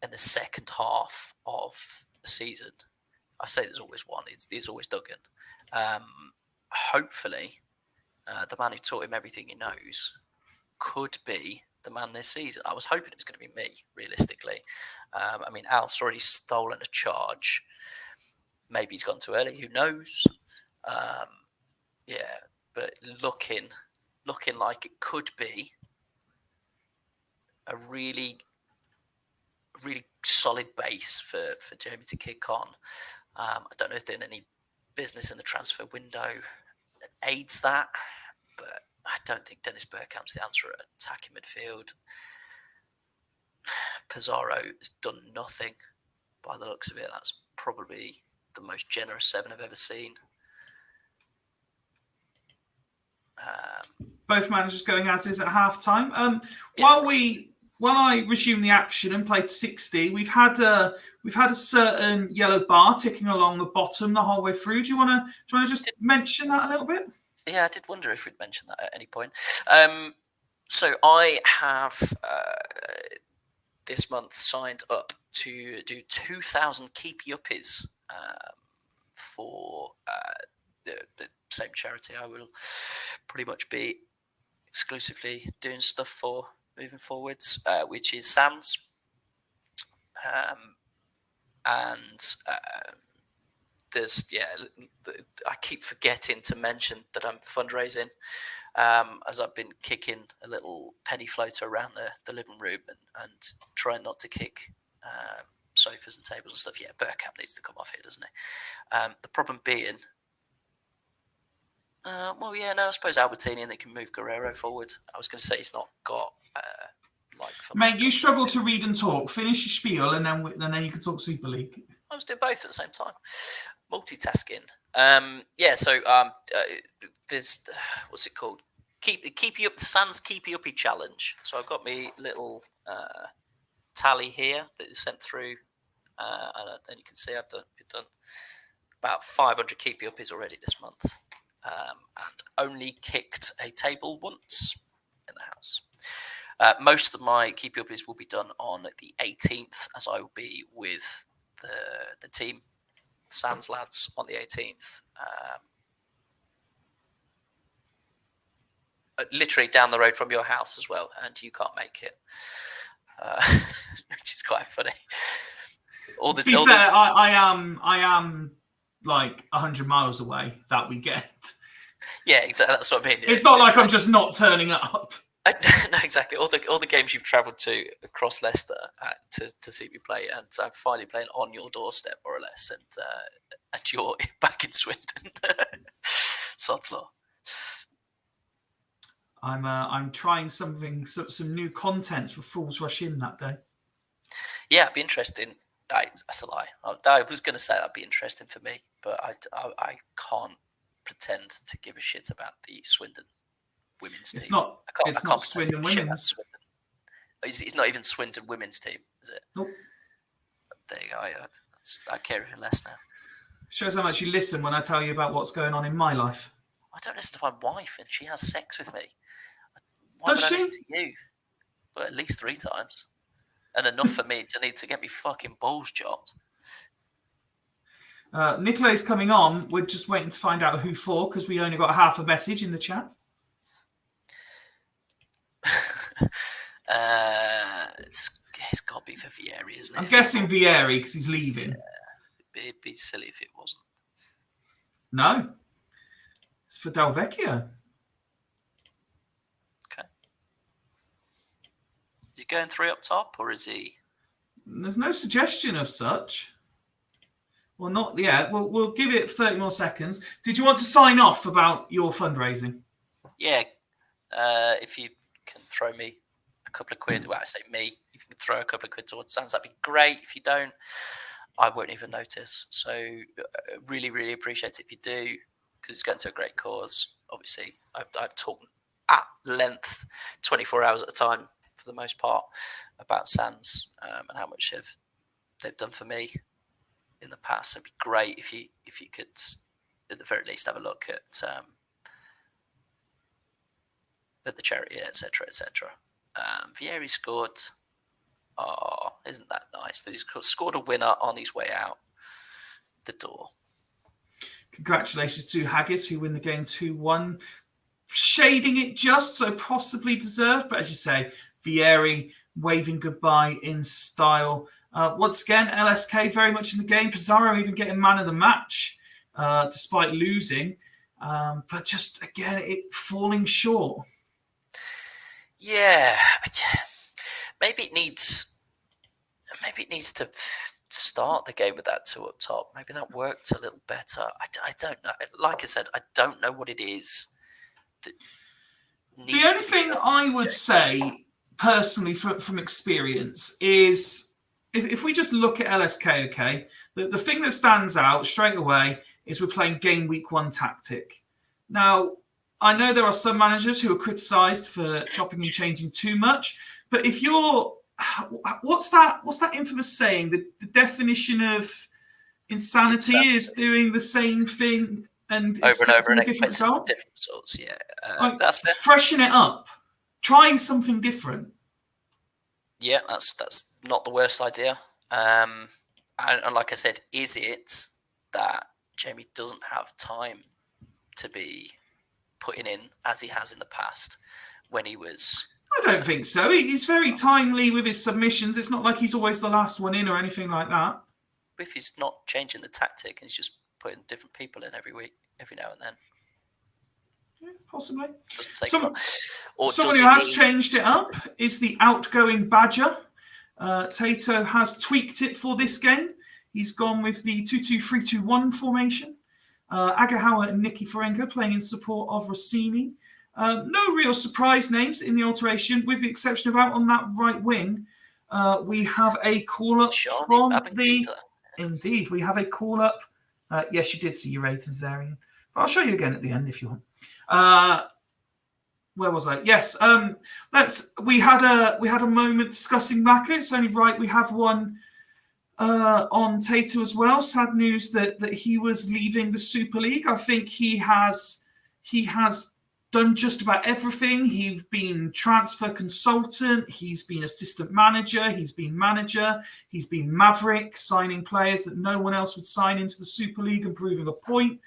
in the second half of the season. I say there's always one. It's always Duggan. Hopefully, the man who taught him everything he knows could be the man this season. I was hoping it was going to be me, realistically. I mean, Alf's already stolen a charge. Maybe he's gone too early. Who knows? Yeah, but looking like it could be a really solid base for Jamie to kick on. I don't know if doing any business in the transfer window aids that, but I don't think Dennis Bergkamp's the answer at attacking midfield. Pizarro has done nothing by the looks of it. That's probably the most generous 7 I've ever seen. Both managers going as is at half time. While I resume the action and played 60, we've had a certain yellow bar ticking along the bottom the whole way through. Do you want to just mention that a little bit? Yeah, I did wonder if we'd mention that at any point. So I have this month signed up to do 2,000 keepy uppies for the same charity I will pretty much be exclusively doing stuff for moving forwards, which is Sands. There's, I keep forgetting to mention that I'm fundraising, as I've been kicking a little penny floater around the living room and trying not to kick sofas and tables and stuff. Yeah, Bergkamp needs to come off here, doesn't he? The problem being, I suppose Albertini, and they can move Guerrero forward. I was going to say he's not got Mate, you struggle to read and talk. Finish your spiel, and then you can talk Super League. I was doing both at the same time, multitasking. There's what's it called? Keep you up the Sands Keep You Uppy challenge. So I've got me little tally here that is sent through, and you can see I've done about 500 Keep You Uppies already this month. And only kicked a table once in the house. Most of my keep uppies will be done on the 18th, as I will be with the team, Sands lads, on the 18th. Literally down the road from your house as well, and you can't make it, which is quite funny. To be fair, I am like 100 miles away that weekend. Yeah, exactly. That's what I mean. It's not like I'm just not turning up. No, exactly. All the games you've travelled to across Leicester to see me play, and I'm finally playing on your doorstep, more or less, and you're back in Swindon. Sod's law. I'm trying some new content for Fools Rush In that day. Yeah, it'd be interesting. That's a lie. I was going to say that'd be interesting for me, but I can't pretend to give a shit about the Swindon women's team. It's not Swindon women's. It's not even Swindon women's team, is it? Nope. There you go. I care even less now. Shows how much you listen when I tell you about what's going on in my life. I don't listen to my wife, and she has sex with me. Why would I listen to you? Well, at least 3 times. And enough for me to need to get me fucking balls chopped. Nicolay's coming on. We're just waiting to find out who for, because we only got half a message in the chat. It's got to be for Vieri, isn't it? I'm guessing Vieri because he's leaving. Yeah, it'd be silly if it wasn't. No. It's for Del Vecchio. Okay. Is he going 3 up top, or is he... There's no suggestion of such. Well, not yet. We'll give it 30 more seconds. Did you want to sign off about your fundraising? Yeah. If you can throw me a couple of quid, well, I say me, if you can throw a couple of quid towards Sans, that'd be great. If you don't, I won't even notice. So really, really appreciate it if you do, because it's going to a great cause. Obviously, I've talked at length, 24 hours at a time for the most part, about Sans and how much they've done for me in the past. So it'd be great if you could, at the very least, have a look at the charity, etc., etc. Vieri scored. Oh, isn't that nice that he's scored a winner on his way out the door? Congratulations to Haggis, who win the game 2-1. Shading it just, so possibly deserved. But as you say, Vieri waving goodbye in style. Once again, LSK very much in the game. Pizarro even getting man of the match, despite losing. But just, again, it falling short. Yeah. Maybe it needs to start the game with that 2 up top. Maybe that worked a little better. I don't know. Like I said, I don't know what it is. That the only thing I would say, personally, from experience, is if we just look at LSK, okay, the thing that stands out straight away is we're playing game week 1 tactic. Now, I know there are some managers who are criticised for chopping and changing too much, but if you're what's that infamous saying? The definition of insanity is doing the same thing and over and over and different expecting different results. Yeah, that's fair. Freshen it up. Try something different. Yeah, that's not the worst idea. And like I said, is it that Jamie doesn't have time to be putting in as he has in the past when he was? I don't think so. He's very timely with his submissions. It's not like he's always the last one in or anything like that. If he's not changing the tactic and he's just putting different people in every week, every now and then. Yeah, possibly. Doesn't take someone who has changed it up is the outgoing Badger. Tato has tweaked it for this game. He's gone with the 2-2-3-2-1 formation. Agahawa and Nikiforenko playing in support of Rossini. No real surprise names in the alteration, with the exception of out on that right wing. We have a call-up from the... Indeed, we have a call-up. Yes, you did see your ratings there, Ian. But I'll show you again at the end if you want. Where was I? Yes. We had a moment discussing Maka. It's only right we have one on Tato as well. Sad news that he was leaving the Super League. I think he has done just about everything. He's been transfer consultant. He's been assistant manager. He's been manager. He's been maverick, signing players that no one else would sign into the Super League and proving a point.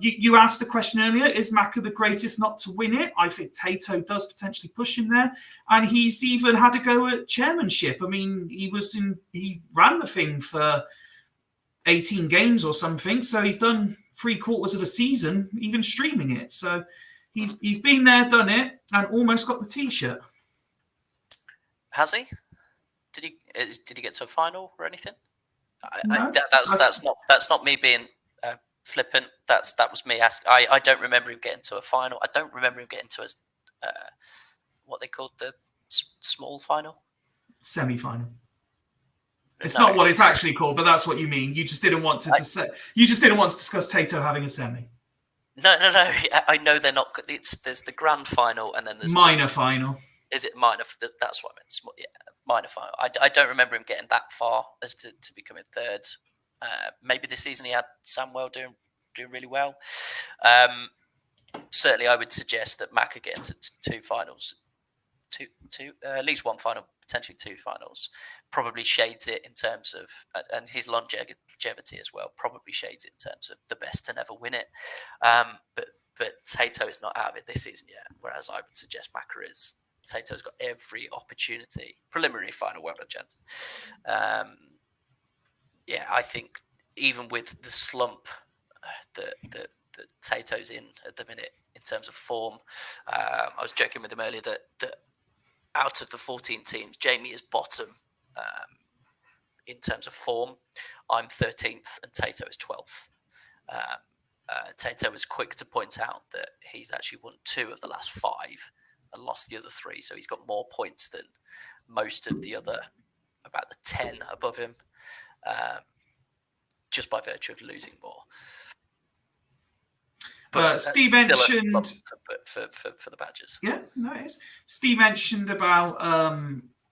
You asked the question earlier, is Maka the greatest not to win it? I think Tato does potentially push him there. And he's even had a go at chairmanship. I mean, he ran the thing for 18 games or something. So he's done 3/4 of a season, even streaming it. So he's been there, done it, and almost got the T-shirt. Has he? Did he get to a final or anything? No, that's not me being flippant. That was me asking. I don't remember him getting to a final. I don't remember him getting to a what they called the small final, semi-final. It's not what it's actually called, but that's what you mean. You just didn't want to say. You just didn't want to discuss Tato having a semi. No. I know they're not. There's the grand final, and then there's minor final. Is it minor? That's what I meant. Yeah, minor final. I don't remember him getting that far as to becoming third. Maybe this season he had Samuel doing really well. Certainly, I would suggest that Maka getting to two finals, at least one final, potentially two finals, probably shades it in terms of, and his longevity as well, probably shades it in terms of the best to never win it. But Tato is not out of it this season yet, whereas I would suggest Maka is. Tato's got every opportunity. Preliminary final, well done, gents. Yeah, I think even with the slump that Tato's in at the minute in terms of form, I was joking with him earlier that out of the 14 teams, Jamie is bottom in terms of form. I'm 13th and Tato is 12th. Tato was quick to point out that he's actually won 2 of the last 5 and lost the other 3. So he's got more points than most of the other, about the 10 above him, just by virtue of losing more. But Steve mentioned for the Badgers. Yeah, no, it is. Steve mentioned about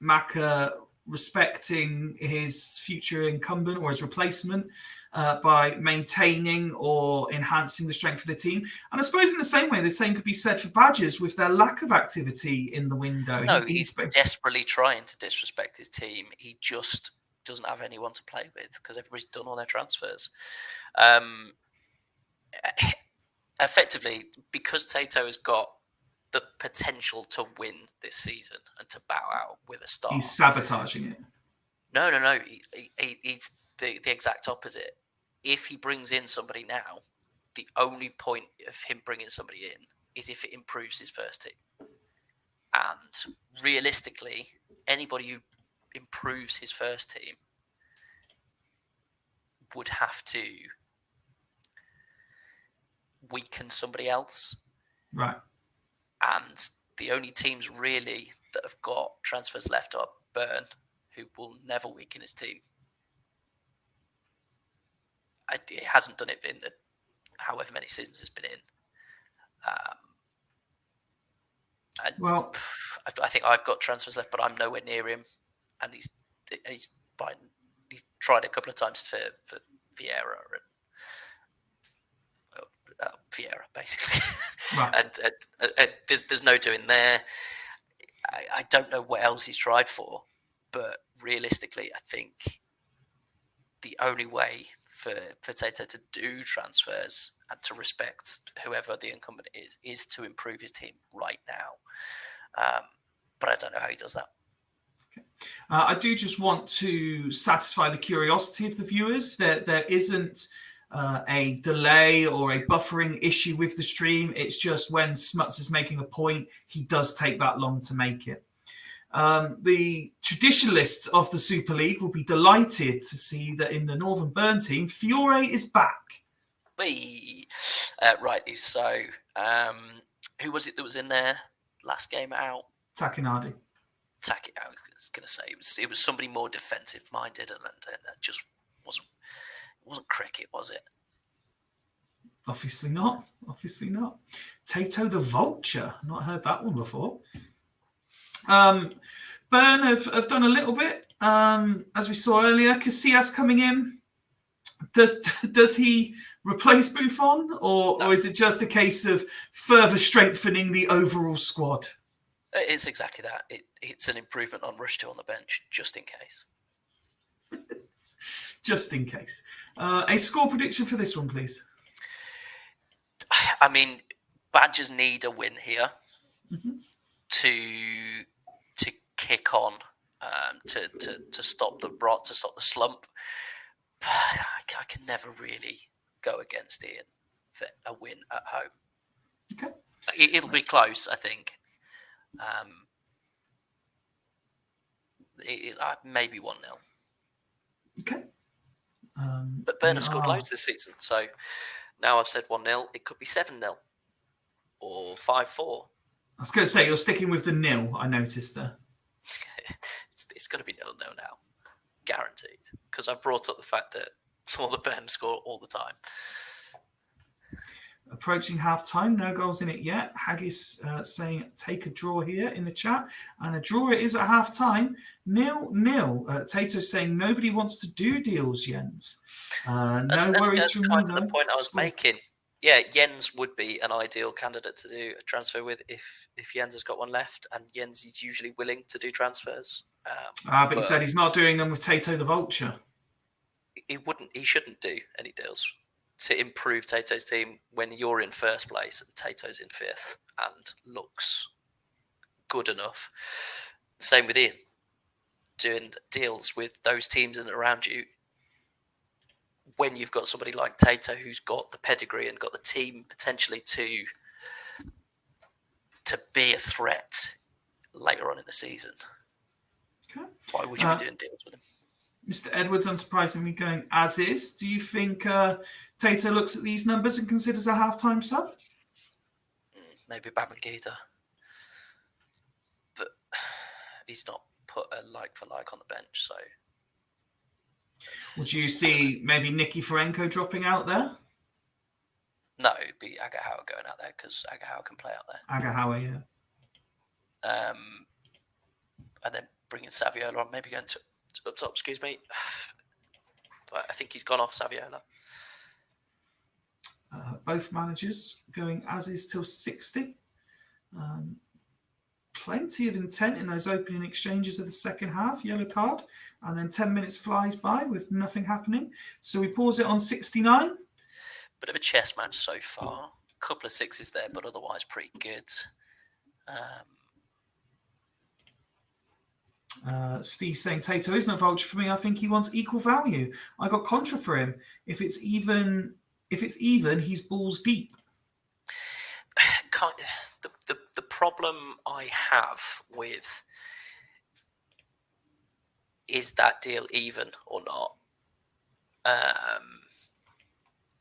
Macca respecting his future incumbent or his replacement by maintaining or enhancing the strength of the team. And I suppose in the same way, the same could be said for Badgers with their lack of activity in the window. No, he's desperately trying to disrespect his team. He just doesn't have anyone to play with because everybody's done all their transfers. Effectively, because Tato has got the potential to win this season and to bow out with a star. He's sabotaging it. No. He's the exact opposite. If he brings in somebody now, the only point of him bringing somebody in is if it improves his first team. And realistically, anybody who improves his first team would have to weaken somebody else. Right. And the only teams really that have got transfers left are Burn, who will never weaken his team. It hasn't done it in the however many seasons it's been in. I think I've got transfers left, but I'm nowhere near him. And he's tried a couple of times for Vieira and Vieira, basically. Right. and there's no doing there. I don't know what else he's tried for, but realistically, I think the only way for Tato to do transfers and to respect whoever the incumbent is to improve his team right now. But I don't know how he does that. Okay. I do just want to satisfy the curiosity of the viewers that there isn't a delay or a buffering issue with the stream. It's just when Smuts is making a point, he does take that long to make it. The traditionalists of the Super League will be delighted to see that in the Northern Burn team, Fiore is back. Rightly so. Who was it that was in there last game out? Takinadi. I was going to say it was somebody more defensive minded, and it just wasn't cricket, was it? Obviously not. Tato the Vulture. Not heard that one before. Burn have done a little bit. As we saw earlier, Casillas coming in. Does he replace Buffon, or is it just a case of further strengthening the overall squad? It's exactly that. It's an improvement on Rushton on the bench, just in case. Just in case. A score prediction for this one, please. I mean, Badgers need a win here to kick on, to stop the slump. I can never really go against Ian for a win at home. Okay, it'll be close, I think. Maybe 1-0. Okay. But Burn have scored loads this season, so now I've said 1-0. It could be 7-0 or 5-4. I was going to say, you're sticking with the nil, I noticed there. It's going to be 0-0 now, guaranteed, because I brought up the fact that all the Burn score all the time. Approaching half-time, no goals in it yet. Haggis saying take a draw here in the chat. And a draw it is at half-time. 0-0. Tato saying nobody wants to do deals, Jens. That's kind of the point I was making. Yeah, Jens would be an ideal candidate to do a transfer with if Jens has got one left. And Jens is usually willing to do transfers. But he said he's not doing them with Tato the Vulture. He shouldn't do any deals to improve Tato's team when you're in first place and Tato's in 5th and looks good enough. Same with Ian. Doing deals with those teams and around you when you've got somebody like Tato who's got the pedigree and got the team potentially to be a threat later on in the season. Okay. Why would you be doing deals with him? Mr. Edwards, unsurprisingly, going as is. Do you think Tato looks at these numbers and considers a halftime sub? Maybe Babangida. But he's not put a like for like on the bench, so. Would you see maybe Nicky Ferenko dropping out there? No, it'd be Agahawa going out there because Agahawa can play out there. Agahawa, yeah. And then bringing Saviola on, maybe going to up top, excuse me. But I think he's gone off Saviola. Both managers going as is till 60. Plenty of intent in those opening exchanges of the second half, yellow card, and then 10 minutes flies by with nothing happening. So we pause it on 69. Bit of a chess match so far. A couple of sixes there, but otherwise pretty good. Steve saying Tato isn't a vulture for me. I think he wants equal value. I got contra for him. If it's even, he's balls deep. The problem I have with is that deal even or not?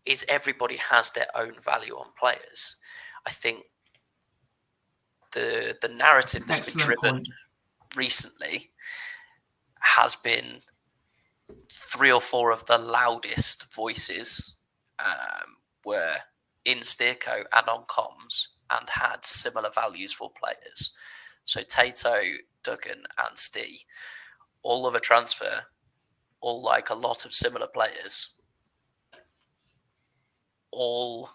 Is everybody has their own value on players. I think the narrative that's been driven recently has been 3 or 4 of the loudest voices were in Steerco and on comms and had similar values for players. So Tato, Duggan and Stee, all of a transfer, all like a lot of similar players, all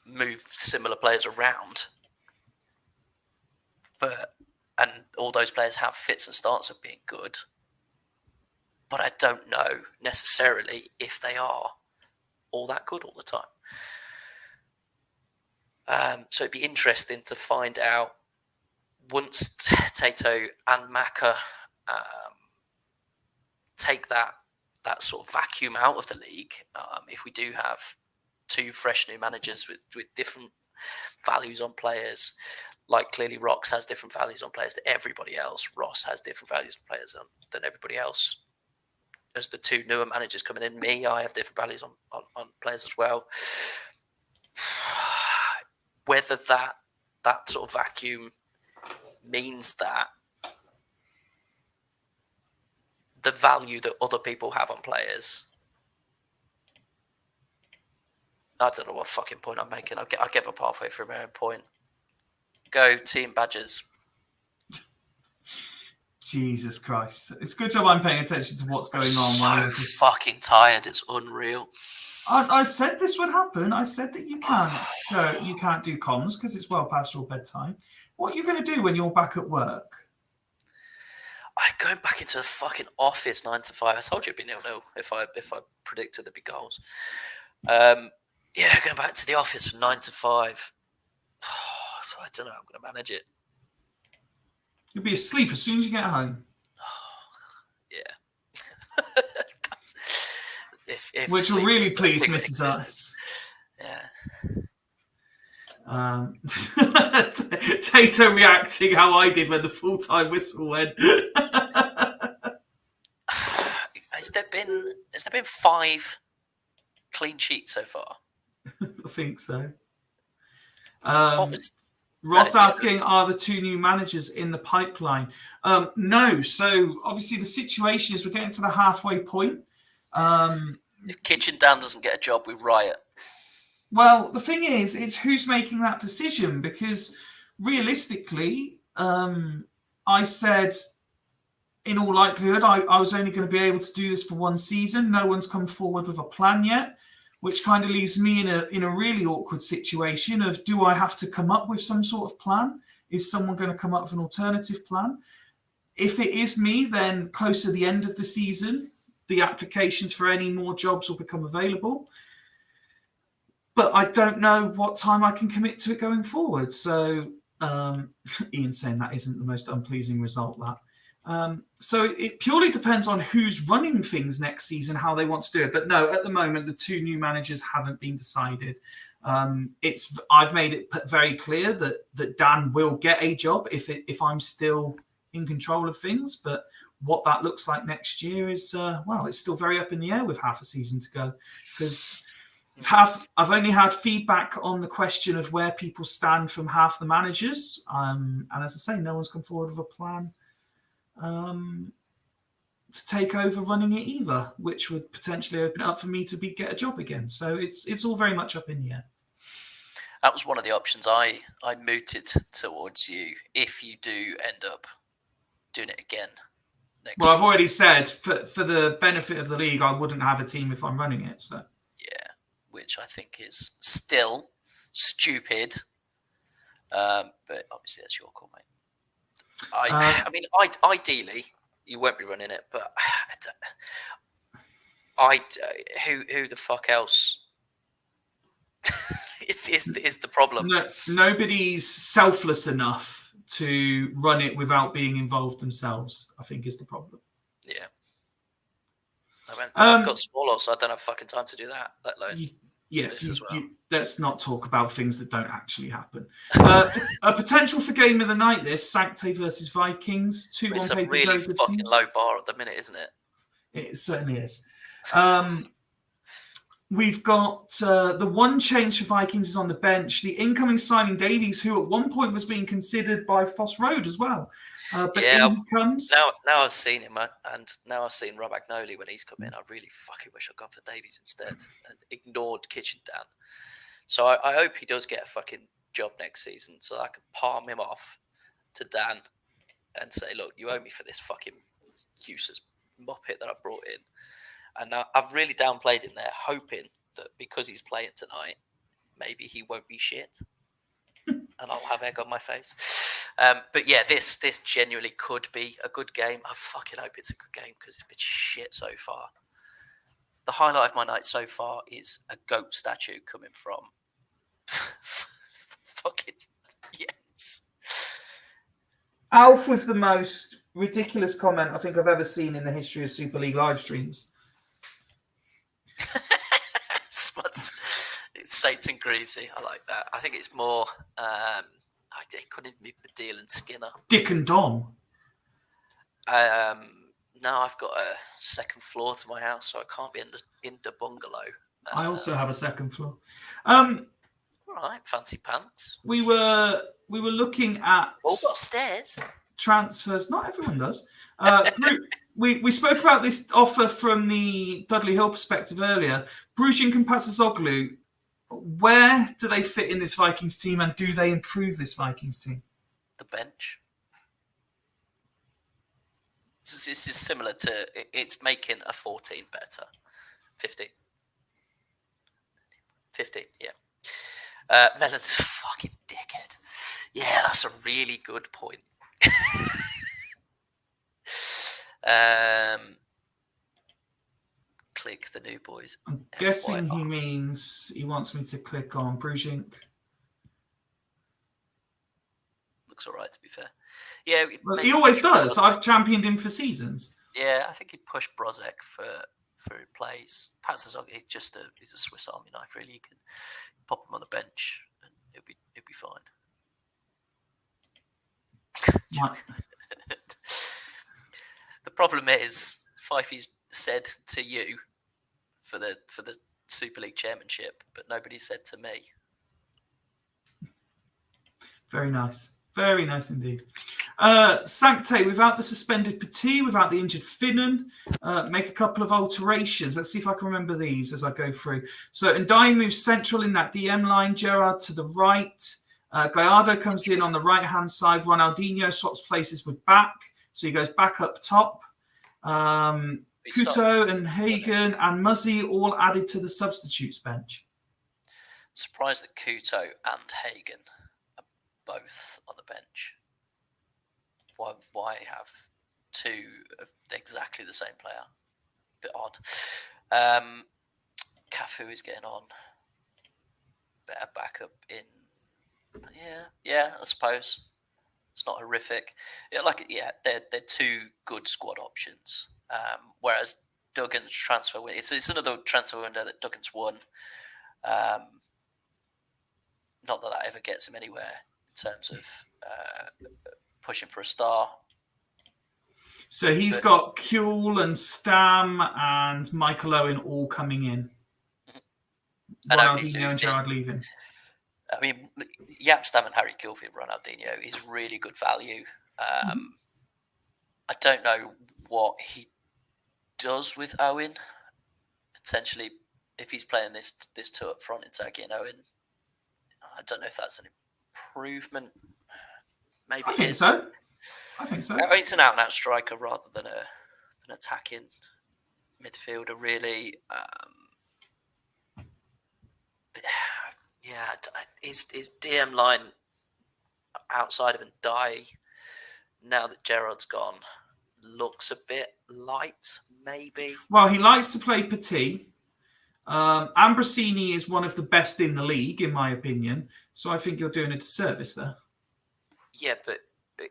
move similar players around, and all those players have fits and starts of being good. But I don't know necessarily if they are all that good all the time. So it'd be interesting to find out once Tato and Maka take that sort of vacuum out of the league. If we do have 2 fresh new managers with different values on players, like clearly Rox has different values on players to everybody else. Ross has different values on players than everybody else. As the 2 newer managers coming in, I have different values on players as well. Whether that sort of vacuum means that the value that other people have on players, I don't know what fucking point I'm making. I'll give up halfway through my own point. Go Team Badgers. Jesus Christ. It's a good job I'm paying attention to what's going on. So fucking tired. It's unreal. I said this would happen. I said that you can't do comms because it's well past your bedtime. What are you going to do when you're back at work? I'm going back into the fucking office 9 to 5. I told you it'd be 0-0 if I predicted there'd be goals. Going back to the office from 9 to 5. So I don't know how I'm going to manage it. You'll be asleep as soon as you get home. Yeah. if which will really please Mrs. Ice. Yeah. Tato reacting how I did when the full-time whistle went. Has there been 5 clean sheets so far? I think so. What Ross asking, are the 2 new managers in the pipeline? No. So obviously the situation is we're getting to the halfway point. If Kitchen Dan doesn't get a job, we riot. Well, the thing is, it's who's making that decision, because realistically, I said in all likelihood I was only going to be able to do this for 1 season. No one's come forward with a plan yet, which kind of leaves me in a really awkward situation of, do I have to come up with some sort of plan? Is someone going to come up with an alternative plan? If it is me, then close to the end of the season, the applications for any more jobs will become available. But I don't know what time I can commit to it going forward. So Ian's saying that isn't the most unpleasing result, that. So it purely depends on who's running things next season, how they want to do it. But no, at the moment, the 2 new managers haven't been decided. I've made it very clear that Dan will get a job if I'm still in control of things. But what that looks like next year is, it's still very up in the air with half a season to go. Because I've only had feedback on the question of where people stand from half the managers. And as I say, no one's come forward with a plan to take over running it either, which would potentially open it up for me to get a job again. So it's all very much up in the air. That was one of the options I mooted towards you if you do end up doing it again next season. I've already said for the benefit of the league, I wouldn't have a team if I'm running it. So yeah, which I think is still stupid. But obviously that's your call, mate. I mean, ideally you won't be running it, but who the fuck else is the problem? Nobody's selfless enough to run it without being involved themselves, I think, is the problem. Yeah. I've got Small, so I don't have fucking time to do that, let alone as well. Let's not talk about things that don't actually happen. A potential for game of the night, this Sancte versus Vikings. It's a really fucking low bar at the minute, isn't it? It certainly is. We've got the one change for Vikings is on the bench. The incoming signing Davies, who at one point was being considered by Foss Road as well. But in he comes. Now I've seen him, and now I've seen Rob Agnoli when he's come in. I really fucking wish I'd gone for Davies instead and ignored Kitchen Dan. So I hope he does get a fucking job next season so that I can palm him off to Dan and say, look, you owe me for this fucking useless muppet that I brought in. And now I've really downplayed him there, hoping that because he's playing tonight, maybe he won't be shit. And I'll have egg on my face. But yeah, this genuinely could be a good game. I fucking hope it's a good game because it's been shit so far. The highlight of my night so far is a goat statue coming from fucking yes. Alf with the most ridiculous comment I think I've ever seen in the history of Super League live streams. Smuts, it's Satan Greavesy. I like that. I think it's more. It couldn't even be Badil and Skinner. Dick and Dom. No, I've got a second floor to my house, so I can't be in the bungalow. I also have a second floor. All right, fancy pants. We were looking at. All got stairs. Transfers. Not everyone does. We spoke about this offer from the Dudley Hill perspective earlier. Brugink and Patsazoglu, where do they fit in this Vikings team, and do they improve this Vikings team? The bench. This is similar to it's making a 14 better. 15. 15, yeah. Mellon's a fucking dickhead. Yeah, that's a really good point. Click the new boys. I'm guessing he means he wants me to click on Brugink. Looks all right, to be fair. Yeah, well, he always does. I've championed him for seasons. Yeah, I think he'd push Brozek for plays. Patsazog, he's a Swiss Army knife. Really, you can pop him on the bench and he'll be fine. The problem is, Fyfie's said to you for the Super League chairmanship, but nobody said to me. Very nice. Very nice indeed. Sancte, without the suspended Petit, without the injured Finnan, make a couple of alterations. Let's see if I can remember these as I go through. So Ndai moves central in that DM line, Gerard to the right. Gallardo comes in on the right-hand side. Ronaldinho swaps places with back. So he goes back up top. Kuto and Hagen and Muzzy all added to the substitutes bench. Surprised that Kuto and Hagen are both on the bench. Why have two of exactly the same player? Bit odd. Cafu is getting on. Better backup in. Yeah, I suppose. It's not horrific. They're two good squad options. Whereas Duggan's transfer window, it's another transfer window that Duggan's won. Not that ever gets him anywhere in terms of pushing for a star. So he's got Kuehl and Stam and Michael Owen all coming in. And Ronaldinho and Gerrard leaving. I mean, Jaap Stam and Harry Kuehl for Ronaldinho is really good value. I don't know what he does with Owen. Potentially, if he's playing this two up front, Inzaghi and Owen, I don't know if that's an improvement. Maybe I think is. so. I think so. It's an out-and-out striker rather than an attacking midfielder, really. Yeah, his DM line outside of Ndiaye, now that Gerrard's gone, looks a bit light, maybe. Well, he likes to play Petit. Ambrosini is one of the best in the league, in my opinion. So I think you're doing a disservice there. Yeah, but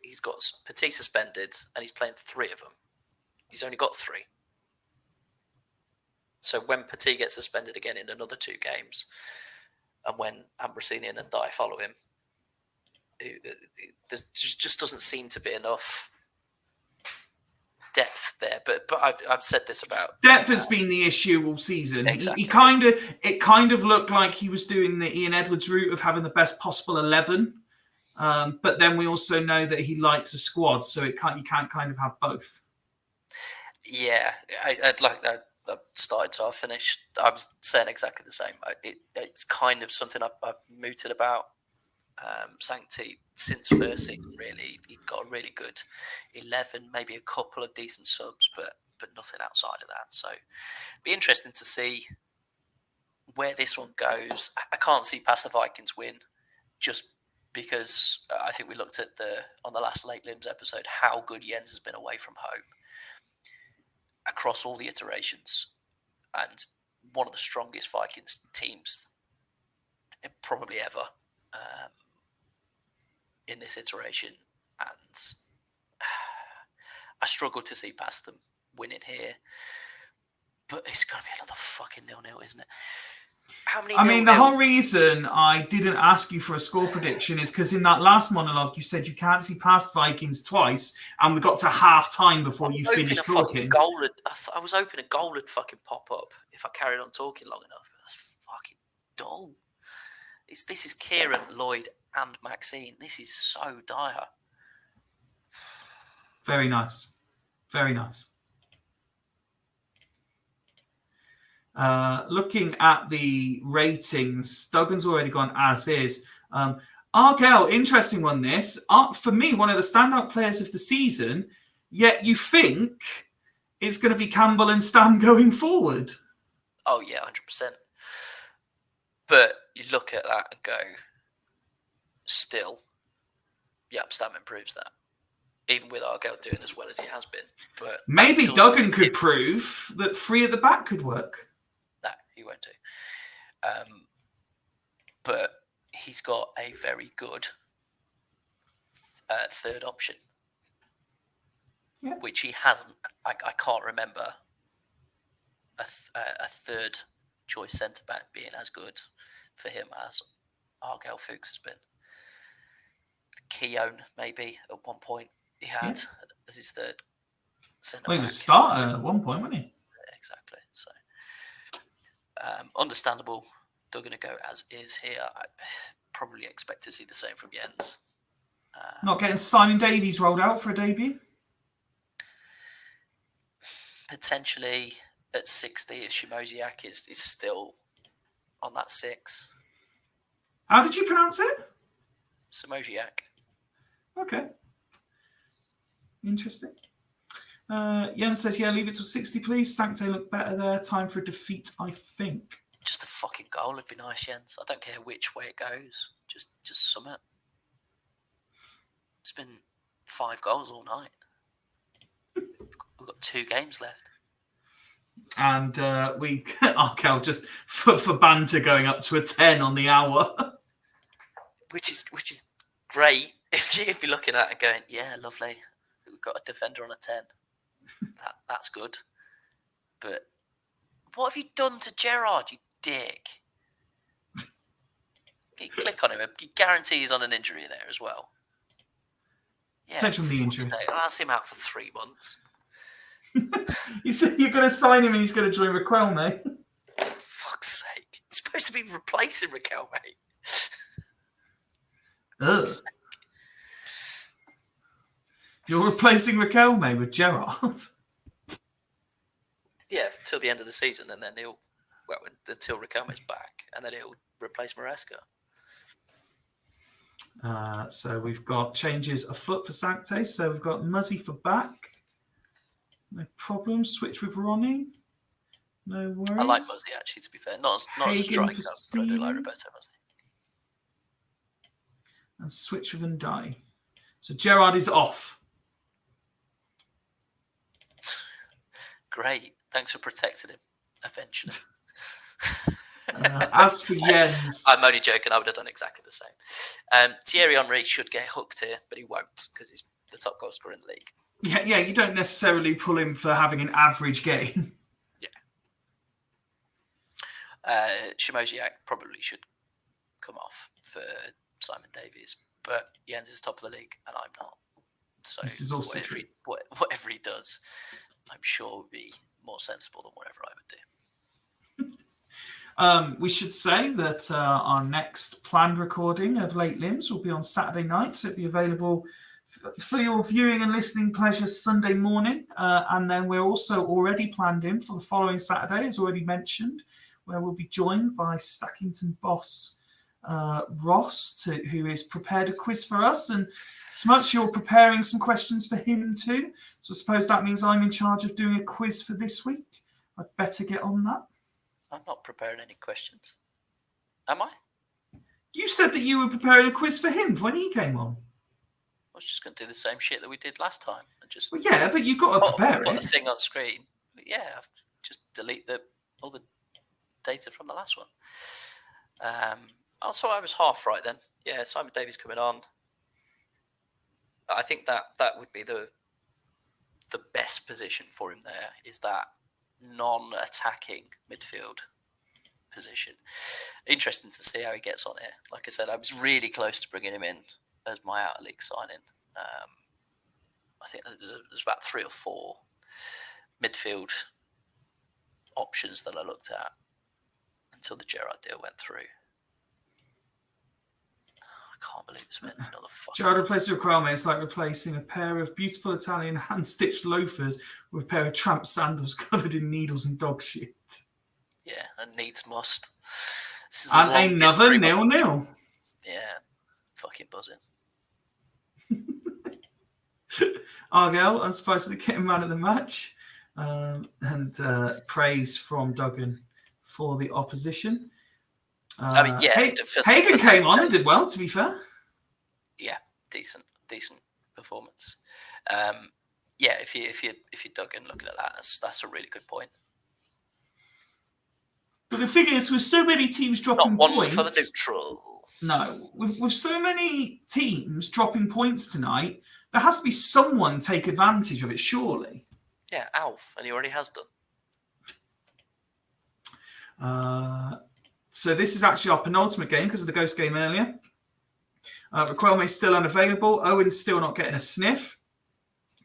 he's got Petit suspended, and he's playing 3 of them. He's only got 3. So when Petit gets suspended again in another 2 games, and when Ambrosini and Ndiaye follow him, there just doesn't seem to be enough depth there. But I've said this about depth has been the issue all season. Exactly. It kind of looked like he was doing the Ian Edwards route of having the best possible 11. But then we also know that he likes a squad, so you can't kind of have both. Yeah, I'd like that. I started, so I finished. I was saying exactly the same. It's kind of something I've mooted about Sancti since first season. Really, he got a really good 11, maybe a couple of decent subs, but nothing outside of that. So, be interesting to see where this one goes. I can't see past the Vikings win, just because I think we looked at on the last Late Limbs episode how good Jens has been away from home across all the iterations, and one of the strongest Vikings teams probably ever in this iteration, and I struggle to see past them winning here, but it's going to be another fucking 0-0, isn't it? The whole reason I didn't ask you for a score prediction is because in that last monologue you said you can't see past Vikings twice, and we got to half time before you finished talking. I was hoping a goal would fucking pop up if I carried on talking long enough. That's fucking dull. This is Kieran, Lloyd, and Maxine. This is so dire. Very nice. Very nice. Looking at the ratings, Duggan's already gone as is. Argel, interesting one this. For me, one of the standout players of the season, yet you think it's going to be Campbell and Stam going forward. Oh, yeah, 100%. But you look at that and go, still, Jaap Stam improves that. Even with Argel doing as well as he has been. But maybe Duggan could prove that 3 at the back could work. No, he won't do. But he's got a very good third option, which he hasn't. I can't remember a third choice centre back being as good for him as Argel Fuchs has been. Keown, maybe at one point he had as his third centre back. Well, he was a starter at one point, wasn't he? Exactly. So understandable. They're going to go as is here. I probably expect to see the same from Jens. Not getting Simon Davies rolled out for a debut? Potentially at 60 if Shimoziak is still on that 6. How did you pronounce it? Shimoziak. Okay. Interesting. Jens says, leave it till 60, please. Sancte look better there. Time for a defeat, I think. Just a fucking goal would be nice, Jens. I don't care which way it goes. Just summit. It's been 5 goals all night. We've got 2 games left. And Arkel just for banter going up to a 10 on the hour. Which is great if you're looking at it going, yeah, lovely. We've got a defender on a 10. That's good. But what have you done to Gerrard, you dick? You click on him. You guarantee he's on an injury there as well. Yeah, Potential knee injury. I'll see him out for 3 months. You said you're going to sign him and he's going to join Riquelme. Fuck's sake. He's supposed to be replacing Riquelme. Ugh. You're replacing Riquelme with Gerrard? Yeah, till the end of the season, and then until Riquelme's back, and then he'll replace Maresca. So we've got changes afoot for Sancte. So we've got Muzzy for back. No problem. Switch with Ronnie. No worries. I like Muzzy, actually, to be fair. Not as a striker, but I do like Roberto Muzzy. And switch with Ndai. So Gerrard is off. Great. Thanks for protecting him, eventually. As for Jens... I'm only joking. I would have done exactly the same. Thierry Henry should get hooked here, but he won't because he's the top goal scorer in the league. Yeah, you don't necessarily pull him for having an average game. Yeah. Shimoziak probably should come off for Simon Davies, but Jens is top of the league and I'm not. So this is also true. Whatever he does, I'm sure would be more sensible than whatever I would do. We should say that our next planned recording of Late Limbs will be on Saturday night, so it'll be available for your viewing and listening pleasure Sunday morning. And then we're also already planned in for the following Saturday, as already mentioned, where we'll be joined by Stackington boss Ross, who has prepared a quiz for us. And Smuts, you're preparing some questions for him too. So I suppose that means I'm in charge of doing a quiz for this week. I'd better get on that. I'm not preparing any questions. Am I? You said that you were preparing a quiz for him when he came on. I was just going to do the same shit that we did last time. And just yeah, but you've got to prepare put it. a thing on screen. But yeah, I've just delete all the data from the last one. So I was half right then. Yeah, Simon Davies coming on. I think that would be the best position for him there, is that non-attacking midfield position. Interesting to see how he gets on here. Like I said, I was really close to bringing him in as my out-of-league signing. I think there's about 3 or 4 midfield options that I looked at until the Gerrard deal went through. I can't believe it's been another fucking... Gerrard replacing Riquelme. It's like replacing a pair of beautiful Italian hand-stitched loafers with a pair of tramp sandals covered in needles and dog shit. Yeah, and needs must. And another 0-0. Yeah, fucking buzzing. Argyle, unsurprisingly, getting man of the match. And praise from Duggan for the opposition. I mean, yeah. Hagen came on and did well, to be fair. Yeah, decent performance. Yeah, if you dug in looking at that, that's a really good point. But the thing is, with so many teams dropping Not one points for the neutral. No, with so many teams dropping points tonight, there has to be someone take advantage of it, surely. Yeah, Alf, and he already has done. So this is actually our penultimate game because of the ghost game earlier. Riquelme is still unavailable. Owen's still not getting a sniff.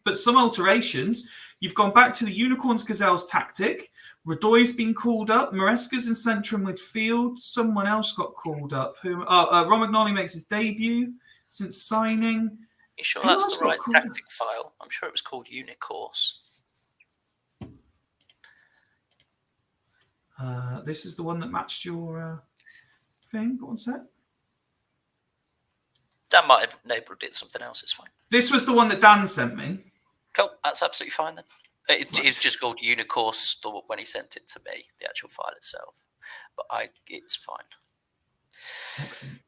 But some alterations. You've gone back to the Unicorns Gazelles tactic. Radoy's been called up. Maresca's in central midfield. Someone else got called up. Romagnoli makes his debut since signing. You sure that's the right tactic file? I'm sure it was called Unicourse. This is the one that matched your thing. Go on, sec. Dan might have enabled it something else. It's fine. This was the one that Dan sent me. Cool. That's absolutely fine then. It's just called Unicourse when he sent it to me, the actual file itself. But it's fine. Excellent.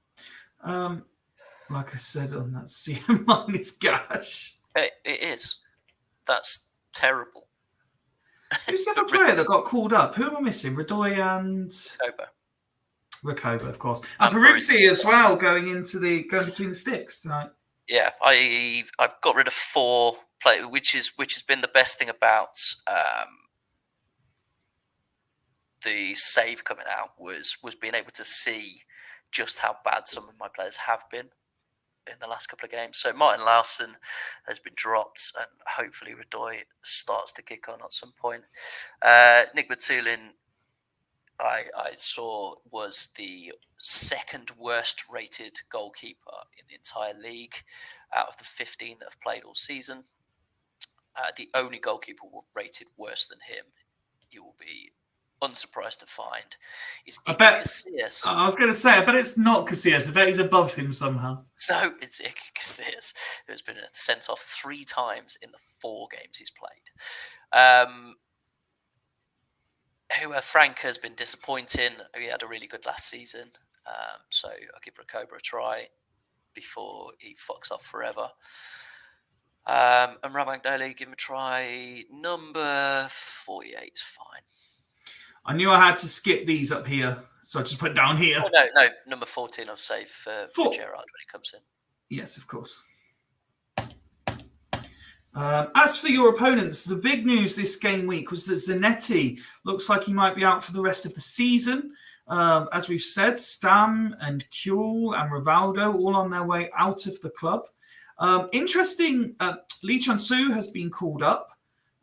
Like I said on that CM minus gash. It is. That's terrible. Who's the other player that got called up? Who am I missing? Radoy and Recoba, of course. And Peruzzi as well, going between the sticks tonight. Yeah, I've got rid of 4 players, which has been the best thing about the save coming out was being able to see just how bad some of my players have been. in the last couple of games. So Martin Larson has been dropped, and hopefully Radoy starts to kick on at some point. Nick Matulin, I saw, was the second worst rated goalkeeper in the entire league out of the 15 that have played all season. The only goalkeeper rated worse than him, you will be unsurprised to find, is Iker Casillas. I was going to say, I bet it's not Casillas. I bet he's above him somehow. No, it's Iker Casillas, who's been sent off 3 times in the 4 games he's played. Frank has been disappointing. He had a really good last season. So I'll give Recoba a try before he fucks off forever. And Ramagnoli, give him a try. Number 48 is fine. I knew I had to skip these up here, so I just put it down here. Oh, no, number 14 I'll save for Gerrard when he comes in. Yes, of course. As for your opponents, the big news this game week was that Zanetti looks like he might be out for the rest of the season. As we've said, Stam and Kuhl and Rivaldo all on their way out of the club. Interesting, Lee Chun-Soo has been called up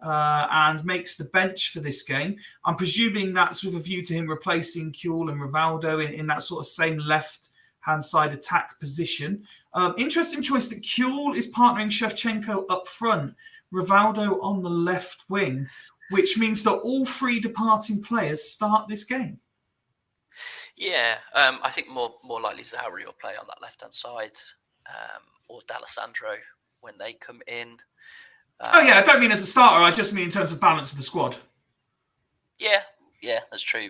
and makes the bench for this game. I'm presuming that's with a view to him replacing Kuhl and Rivaldo in that sort of same left-hand side attack position. Interesting choice that Kuhl is partnering Shevchenko up front, Rivaldo on the left wing, which means that all 3 departing players start this game. Yeah, I think more likely Zahauri will play on that left-hand side, or D'Alessandro when they come in. I don't mean as a starter. I just mean in terms of balance of the squad. Yeah, that's true.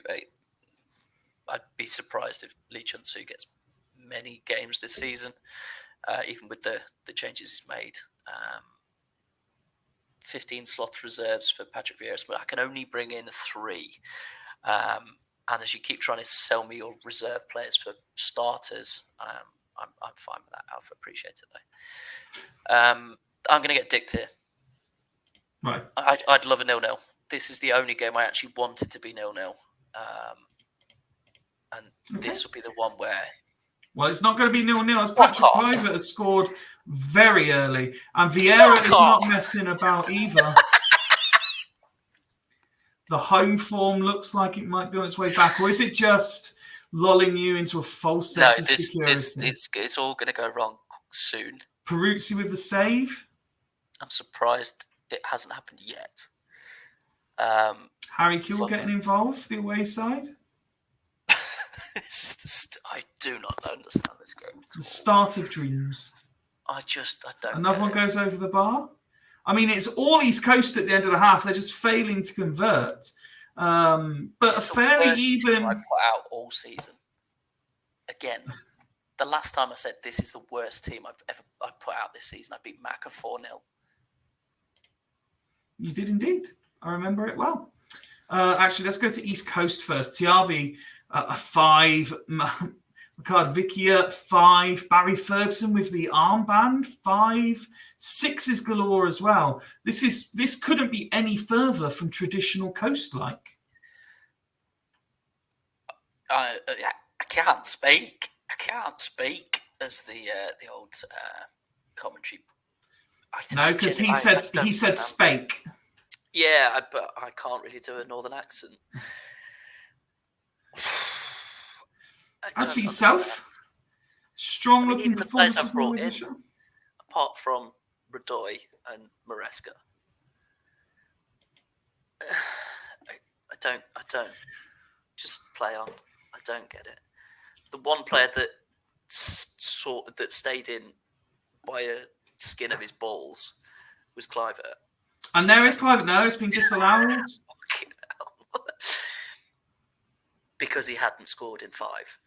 I'd be surprised if Lee Chun-Soo gets many games this season, even with the changes he's made. 15 slots reserves for Patrick Vieira, but I can only bring in 3. And as you keep trying to sell me your reserve players for starters, I'm fine with that, Alpha. Appreciate it, though. I'm going to get Dicked here. Right. I'd love a 0-0. This is the only game I actually wanted to be 0-0. And this will be the one where... Well, it's not going to be 0-0 as Patrick Kluivert has scored very early. And Vieira is not messing about either. The home form looks like it might be on its way back. Or is it just lulling you into a false sense of security? It's all going to go wrong soon. Peruzzi with the save? I'm surprised it hasn't happened yet. Harry Kuhl getting involved, the away side? I do not understand this game. The start of dreams. I don't. Another one goes over the bar. I mean, it's all East Coast at the end of the half. They're just failing to convert. But a fairly even. I put out all season. Again, the last time I said this is the worst team I've put out this season, I beat Macca 4-0. You did indeed. I remember it well. Actually, let's go to East Coast first. Tiabi, a 5. Ricard Vikia, 5. Barry Ferguson with the armband, 5. 6s galore as well. This couldn't be any further from traditional Coast-like. I can't speak. I can't speak as the old commentary. No, because he said spake. Yeah, but I can't really do a northern accent. As for yourself, strong-looking performances I've brought in, apart from Radoy and Maresca. I don't. Just play on. I don't get it. The one player that stayed in by a skin of his balls was Kluivert. And there is Kluivert now. It's been disallowed. Because he hadn't scored in 5.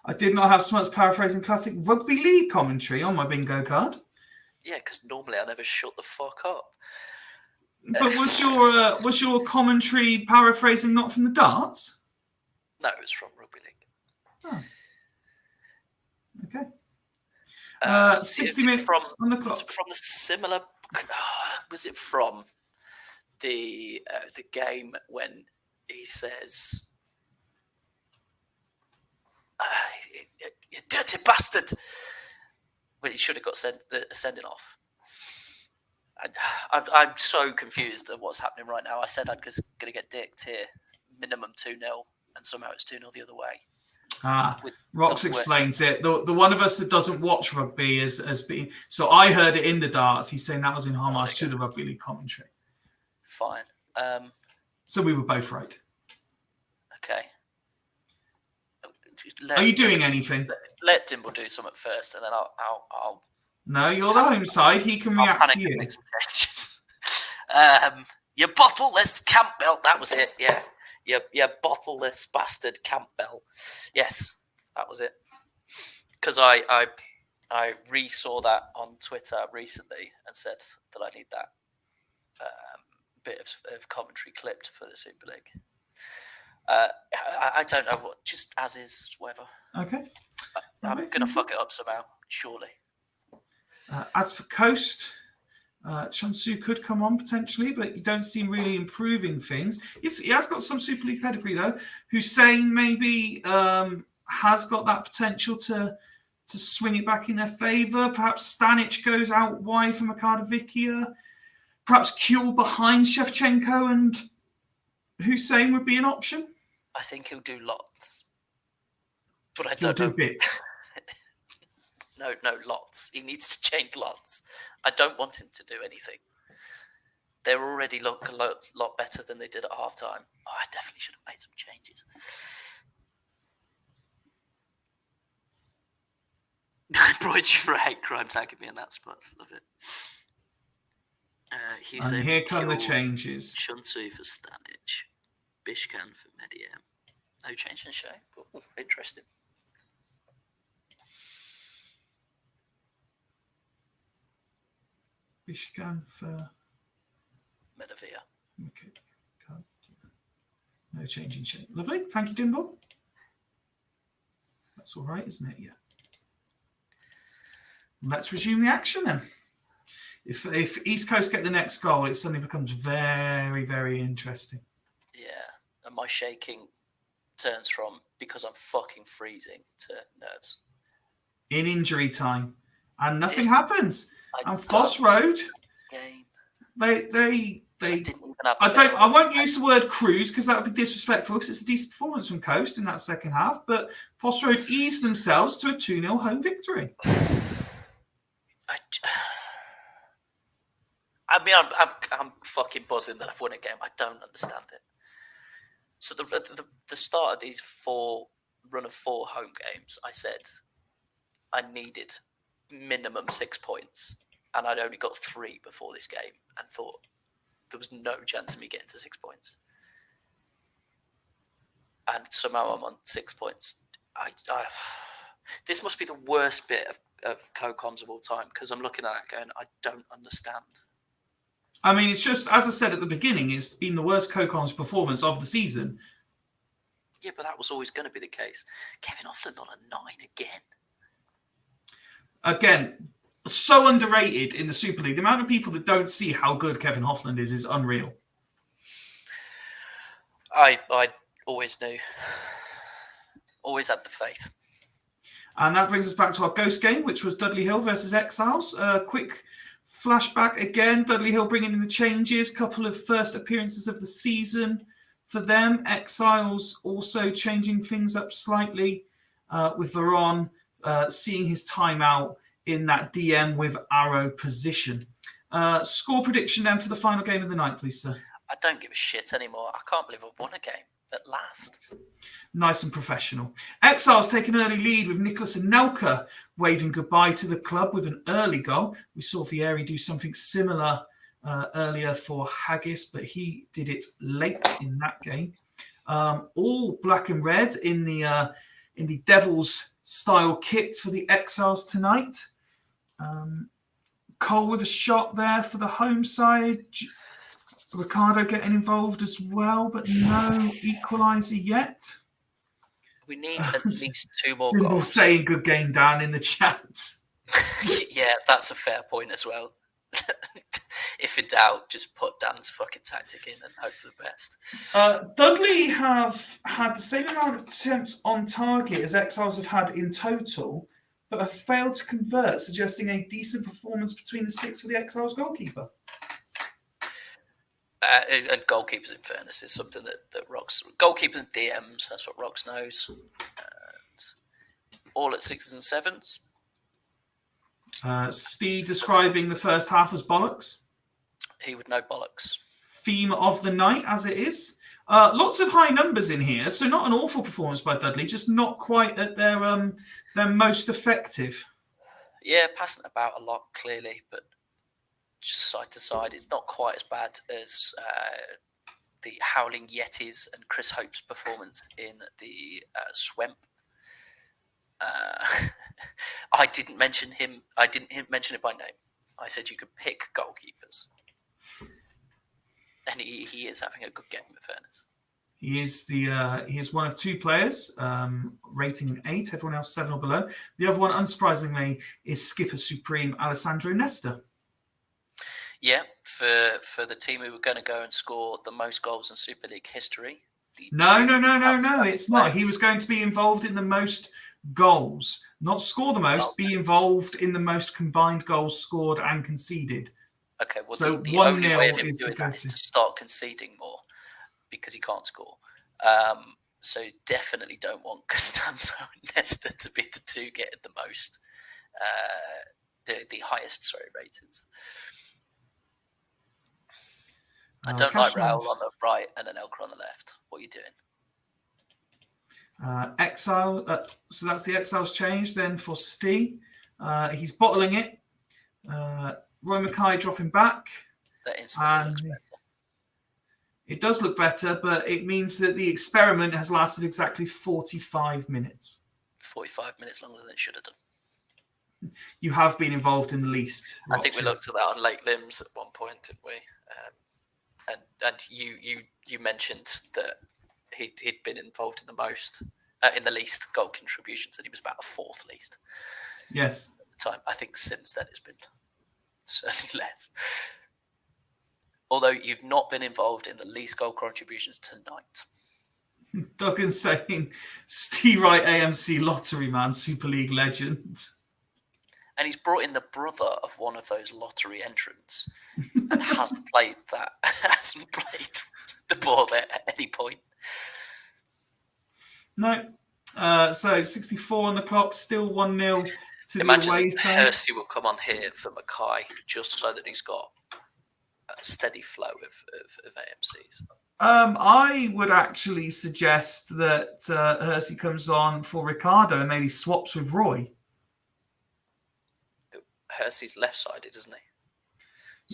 I did not have Smuts paraphrasing classic rugby league commentary on my bingo card. Yeah, because normally I never shut the fuck up. But was your commentary paraphrasing not from the darts? No, it was from rugby league. Oh. Okay. 60 minutes on the clock. Was it from the similar? Was it from the game when he says, "You dirty bastard!" But he should have got sending off. I'm so confused at what's happening right now. I said I'm just going to get dicked here, minimum 2-0, and somehow it's 2-0 the other way. Rox explains it. The one of us that doesn't watch rugby has been. So I heard it in the darts. He's saying that was in homage to the rugby league commentary. Fine. So we were both right. Okay. Are you doing anything? Let Dimble do something first, and then I'll. No, you're the home side. He can react to you. Make some changes. You bottleless Campbell. That was it. Yeah. You bottleless bastard Campbell. Yes, that was it. Because I re-saw that on Twitter recently and said that I need that bit of commentary clipped for the Super League. I don't know what, just as is, whatever. Okay. I'm going to fuck it up somehow, surely. As for Coast, Chansu could come on potentially, but you don't see him really improving things. He has got some Super League pedigree though. Hussein maybe has got that potential to swing it back in their favour. Perhaps Stanic goes out wide for Makadavikia. Perhaps Kuhl behind Shevchenko and Hussein would be an option. I think he'll do lots, but I don't know. Bits. No, lots. He needs to change lots. I don't want him to do anything. They're already look a lot better than they did at halftime. Oh, I definitely should have made some changes. Brought you for a hate crime tagging me in that spot. Love it. And here come the changes. Shunsu for Stanic. Bishkan for Mediem. No change in shape. Oh, interesting. Bishkan for Medavia. Okay. No change in shape. Lovely. Thank you, Dimble. That's all right, isn't it? Yeah. Let's resume the action then. If East Coast get the next goal, it suddenly becomes very, very interesting. Yeah. And my shaking turns from because I'm fucking freezing to nerves. In injury time. And nothing happens. And Foss Road, they I won't use the word cruise because that would be disrespectful because it's a decent performance from Coast in that second half. But Foss Road eased themselves to a 2-0 home victory. I mean, I'm fucking buzzing that I've won a game. I don't understand it. So the start of these run of 4 home games, I said I needed minimum 6 points, and I'd only got 3 before this game, and thought there was no chance of me getting to 6 points. And somehow I'm on 6 points. This must be the worst bit of co-coms of all time because I'm looking at that going, I don't understand. I mean, it's just, as I said at the beginning, it's been the worst co-coms performance of the season. Yeah, but that was always going to be the case. Kevin Offland on a 9 again. Again, so underrated in the Super League. The amount of people that don't see how good Kevin Hoffland is unreal. I always knew. Always had the faith. And that brings us back to our ghost game, which was Dudley Hill versus Exiles. Quick flashback again. Dudley Hill bringing in the changes. Couple of first appearances of the season for them. Exiles also changing things up slightly with Veron seeing his time out in that DM with arrow position. Score prediction then for the final game of the night, please, sir. I don't give a shit anymore. I can't believe I've won a game at last. Nice and professional. Exiles take an early lead with Nicholas and Nelka waving goodbye to the club with an early goal. We saw Vieri do something similar earlier for Haggis, but he did it late in that game. All black and red in the Devils style kit for the Exiles tonight. Cole with a shot there for the home side. Ricardo getting involved as well, but no equaliser yet. We need at least 2 more Dimble goals. Saying good game, Dan, in the chat. Yeah, that's a fair point as well. If in doubt, just put Dan's fucking tactic in and hope for the best. Dudley have had the same amount of attempts on target as Exiles have had in total, but have failed to convert, suggesting a decent performance between the sticks for the Exiles goalkeeper. And goalkeepers, in fairness, is something that Rox... Goalkeepers and DMs, that's what Rox knows. All at 6s and 7s. Steve describing the first half as bollocks. He would know bollocks. Theme of the night, as it is. Lots of high numbers in here, so not an awful performance by Dudley, just not quite at their most effective. Yeah, passing about a lot, clearly, but just side to side. It's not quite as bad as the Howling Yetis and Chris Hope's performance in the Swemp. I didn't mention him. I didn't mention it by name. I said you could pick goalkeepers. And he is having a good game, in fairness. He is one of two players, rating an 8, everyone else 7 or below. The other one, unsurprisingly, is skipper supreme Alessandro Nesta. Yeah, for the team who were going to go and score the most goals in Super League history. No, it's not. He was going to be involved in the most goals, not score the most, be involved in the most combined goals scored and conceded. Okay, well, so the only way of him doing that is to start conceding more because he can't score. So definitely don't want Costanzo and Nesta to be the two getting the most, the highest, ratings. I don't like Raul on the right and Anelka on the left. What are you doing? Exile. So that's the Exile's change then for Stee. He's bottling it. Roy Mackay dropping back. That instantly looks better. It does look better, but it means that the experiment has lasted exactly 45 minutes. 45 minutes longer than it should have done. You have been involved in the least. I think we looked at that on Lake Limbs at one point, didn't we? And you mentioned that he'd been involved in the most, in the least goal contributions, and he was about the 4th least. Yes. At the time, I think since then it's been certainly less. Although you've not been involved in the least goal contributions tonight. Duggan saying, Steve Wright AMC lottery man, Super League legend. And he's brought in the brother of one of those lottery entrants and hasn't played the ball there at any point. No. So 64 on the clock, still 1-0 to Imagine the away side. Hersey will come on here for Mackay just so that he's got a steady flow of AMCs. I would actually suggest that Hersey comes on for Ricardo and maybe swaps with Roy. Hersey's left-sided, isn't he?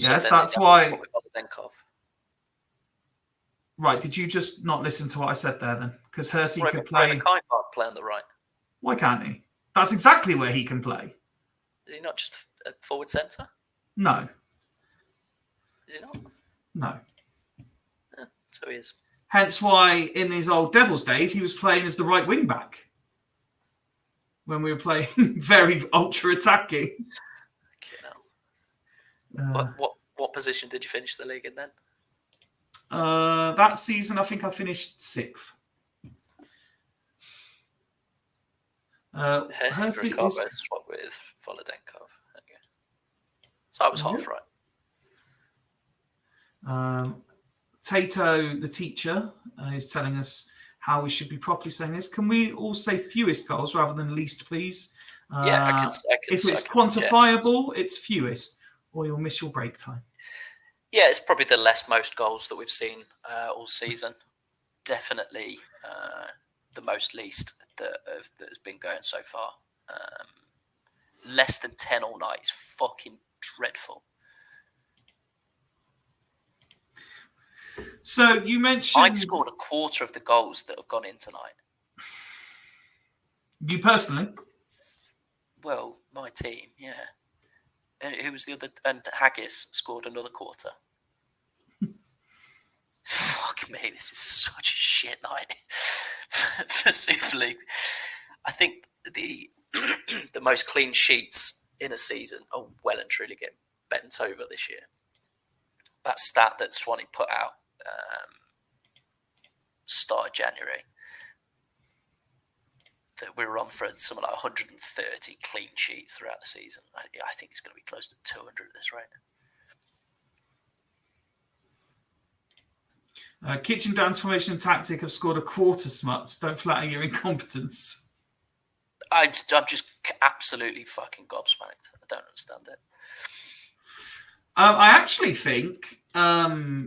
Yes, so that's why. Right, Right, did you just not listen to what I said there then? Because Hersey could play. Mackay can't play on the right. Why can't he? That's exactly where he can play. Is he not just a forward centre? No. Is he not? No. Yeah, so he is. Hence why in his old Devils days he was playing as the right wing back when we were playing very ultra attacking. What position did you finish the league in then? That season, I think I finished 6th. Hersey swapped with Volodenkov. Okay. So I was half right. Tato, the teacher, is telling us how we should be properly saying this. Can we all say fewest goals rather than least, please? Yeah, I can. If it's quantifiable, it's fewest, or you'll miss your break time. Yeah, it's probably the most goals that we've seen all season. Definitely the most least that has been going so far. Less than 10 all night is fucking dreadful. So you mentioned... I'd scored a quarter of the goals that have gone in tonight. You personally? Well, my team, yeah. And who was the other? And Haggis scored another quarter. Fuck me, this is such a shit night for Super League. I think the most clean sheets in a season are well and truly getting bent over this year. that stat that Swanee put out start of January, that we were on for something like 130 clean sheets throughout the season. I think it's going to be close to 200 at this rate. Kitchen dance formation and tactic have scored a quarter, Smuts. Don't flatter your incompetence. I'm just absolutely fucking gobsmacked. I don't understand it. I actually think, I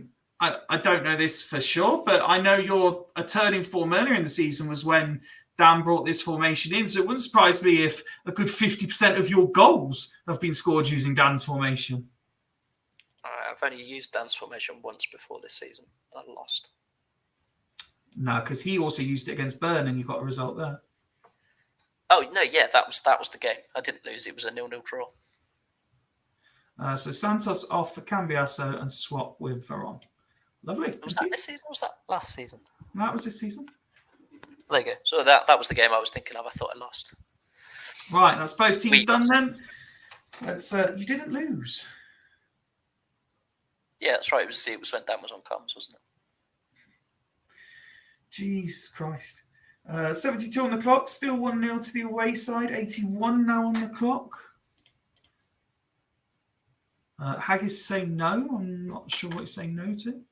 don't know this for sure, but I know a turning form earlier in the season was when Dan brought this formation in. So it wouldn't surprise me if a good 50% of your goals have been scored using Dan's formation. I've only used Dan's formation once before this season. I lost. No, because he also used it against Bern and you got a result there. Oh, no, yeah, that was the game. I didn't lose. It was a 0-0 draw. So Santos off for Cambiasso and swap with Veron. Lovely. Was that this season or was that last season? That was this season. There you go. So that was the game I was thinking of. I thought I lost. Right, that's both teams done then. That's you didn't lose. Yeah, that's right. It was when Dan was on comms, wasn't it? Jesus Christ. 72 on the clock, still 1-0 to the away side. 81 now on the clock. Haggis is saying no. I'm not sure what he's saying no to.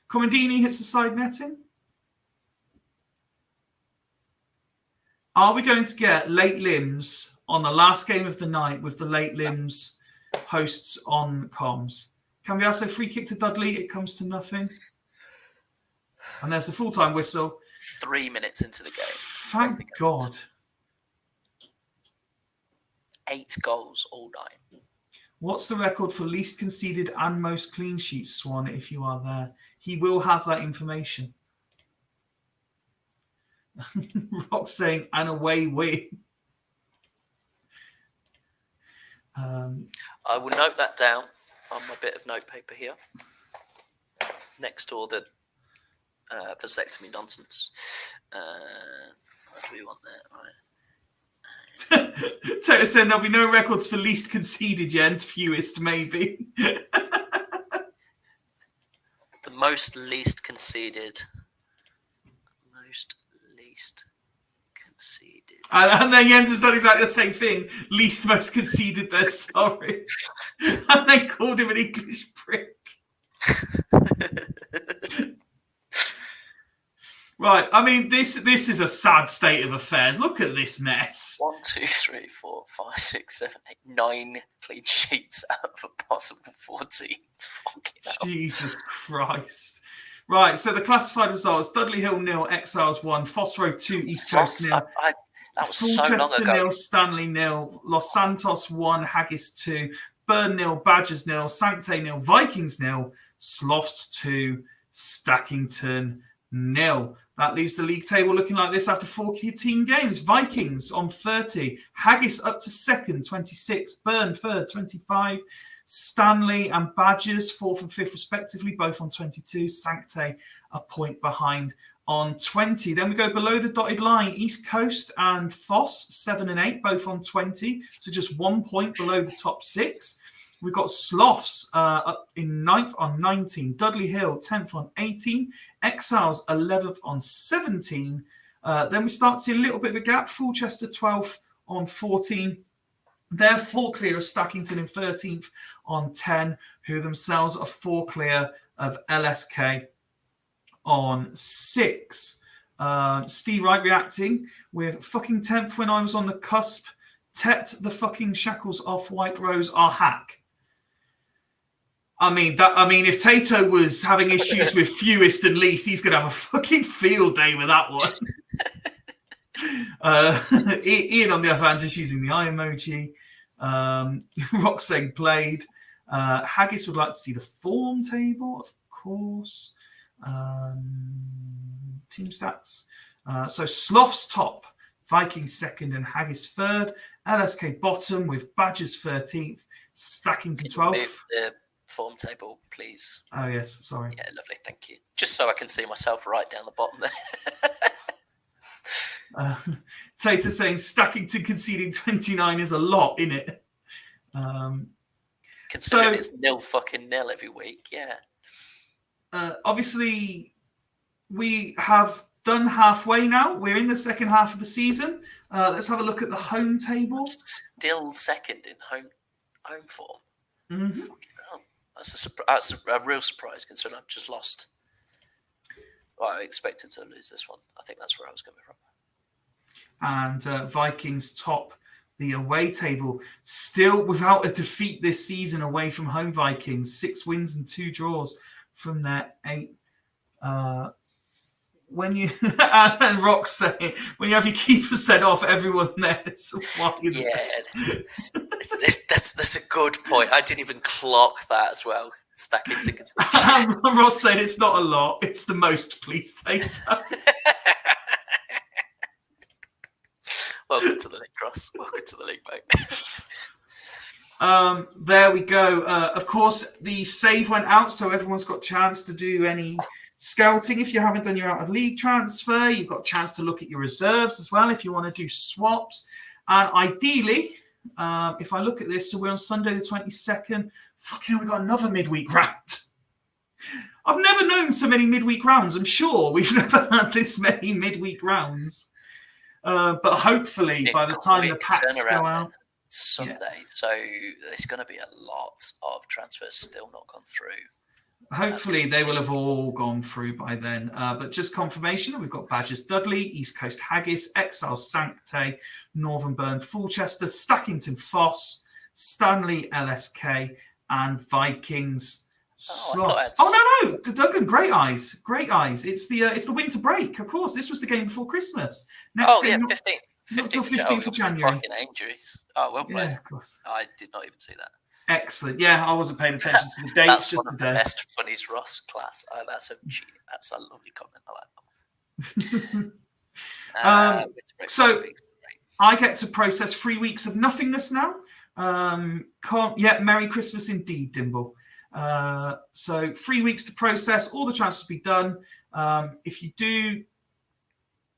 Comandini hits the side netting. Are we going to get late limbs on the last game of the night with the late limbs hosts on comms? Cambiasso free kick to Dudley. It comes to nothing. And there's the full-time whistle. 3 minutes into the game. Thank God. 8 goals all night. What's the record for least conceded and most clean sheets, Swan, if you are there? He will have that information. Rock saying, an away win. I will note that down on my bit of notepaper here. Next to all the vasectomy nonsense. What do we want there? Right. Taylor said there'll be no records for least conceded, Jens. Fewest, maybe. The most least conceded. And then Jens has done exactly the same thing. Least most conceded then, sorry. And they called him an English prick. Right, I mean, this is a sad state of affairs. Look at this mess. 1, 2, 3, 4, 5, 6, 7, 8, 9 clean sheets out of a possible 14. Fucking hell. Jesus Christ. Right, so the classified results: Dudley Hill 0, Exiles 1, Phosphoro 2, East Coast 0. That was so long ago. 0, Stanley 0, Los Santos 1, Haggis 2, Burn 0, Badgers 0, Sancte 0, Vikings 0, Sloths 2, Stackington 0. That leaves the league table looking like this after 14 games. Vikings on 30, Haggis up to second, 26, Burn third, 25, Stanley and Badgers, 4th and 5th respectively, both on 22, Sancte a point behind on 20. Then we go below the dotted line, East Coast and Foss, 7 and 8, both on 20, so just 1 point below the top 6. We've got Sloths up in 9th on 19, Dudley Hill 10th on 18, Exiles 11th on 17. Then we start to see a little bit of a gap, Fulchester 12th on 14. They're 4 clear of Stackington in 13th on 10, who themselves are 4 clear of LSK on 6. Steve Wright reacting with fucking 10th when I was on the cusp. Tet the fucking shackles off White Rose are hack. I mean, if Tato was having issues with fewest and least, he's going to have a fucking field day with that one. Ian, on the other hand, just using the eye emoji. Rock saying played. Haggis would like to see the form table, of course. Team stats. So Sloths top, Vikings second, and Haggis third. LSK bottom with Badgers 13th, Stackington 12th. Move the form table, please. Oh, yes, sorry. Yeah, lovely, thank you. Just so I can see myself right down the bottom there. Tater saying Stackington conceding 29 is a lot, innit? Can Considering it's 0-0 every week, yeah. Obviously, we have done halfway now. We're in the second half of the season. Let's have a look at the home table. Still second in home form. Mm-hmm. Fucking hell. That's a real surprise considering I've just lost. Well, I expected to lose this one. I think that's where I was coming from. And Vikings top the away table, still without a defeat this season away from home. Vikings 6 wins and 2 draws from their 8. When you and Rock saying when you have your keeper set off, everyone there's that's a good point. I didn't even clock that as well. Stacking tickets. Ross said it's not a lot. It's the most. Please take that. Welcome to the league, Ross. Welcome to the league, mate. There we go. Of course, the save went out, so everyone's got a chance to do any scouting. If you haven't done your out of league transfer, you've got a chance to look at your reserves as well if you want to do swaps. And ideally, if I look at this, so we're on Sunday the 22nd. Fucking hell, we got another midweek round. I've never known so many midweek rounds. I'm sure we've never had this many midweek rounds. But hopefully, by the time the packs go out, Sunday, so there's going to be a lot of transfers still not gone through. Hopefully, they will have all gone through by then. But just confirmation, we've got Badgers Dudley, East Coast Haggis, Exiles Sancte, Northern Burn Fulchester, Stackington Foss, Stanley LSK, and Vikings Slots. No, Duggan, Great Eyes. It's the winter break. Of course, this was the game before Christmas. Next game, 15th of January. Fucking injuries. Oh, well played. Yeah, of course. I did not even see that. Excellent. Yeah, I wasn't paying attention to the dates. That's just one of the best funnies Ross class. That's a lovely comment. I like that one. So I get to process 3 weeks of nothingness now. Merry Christmas indeed, Dimble. So 3 weeks to process. All the transfers will be done. If you do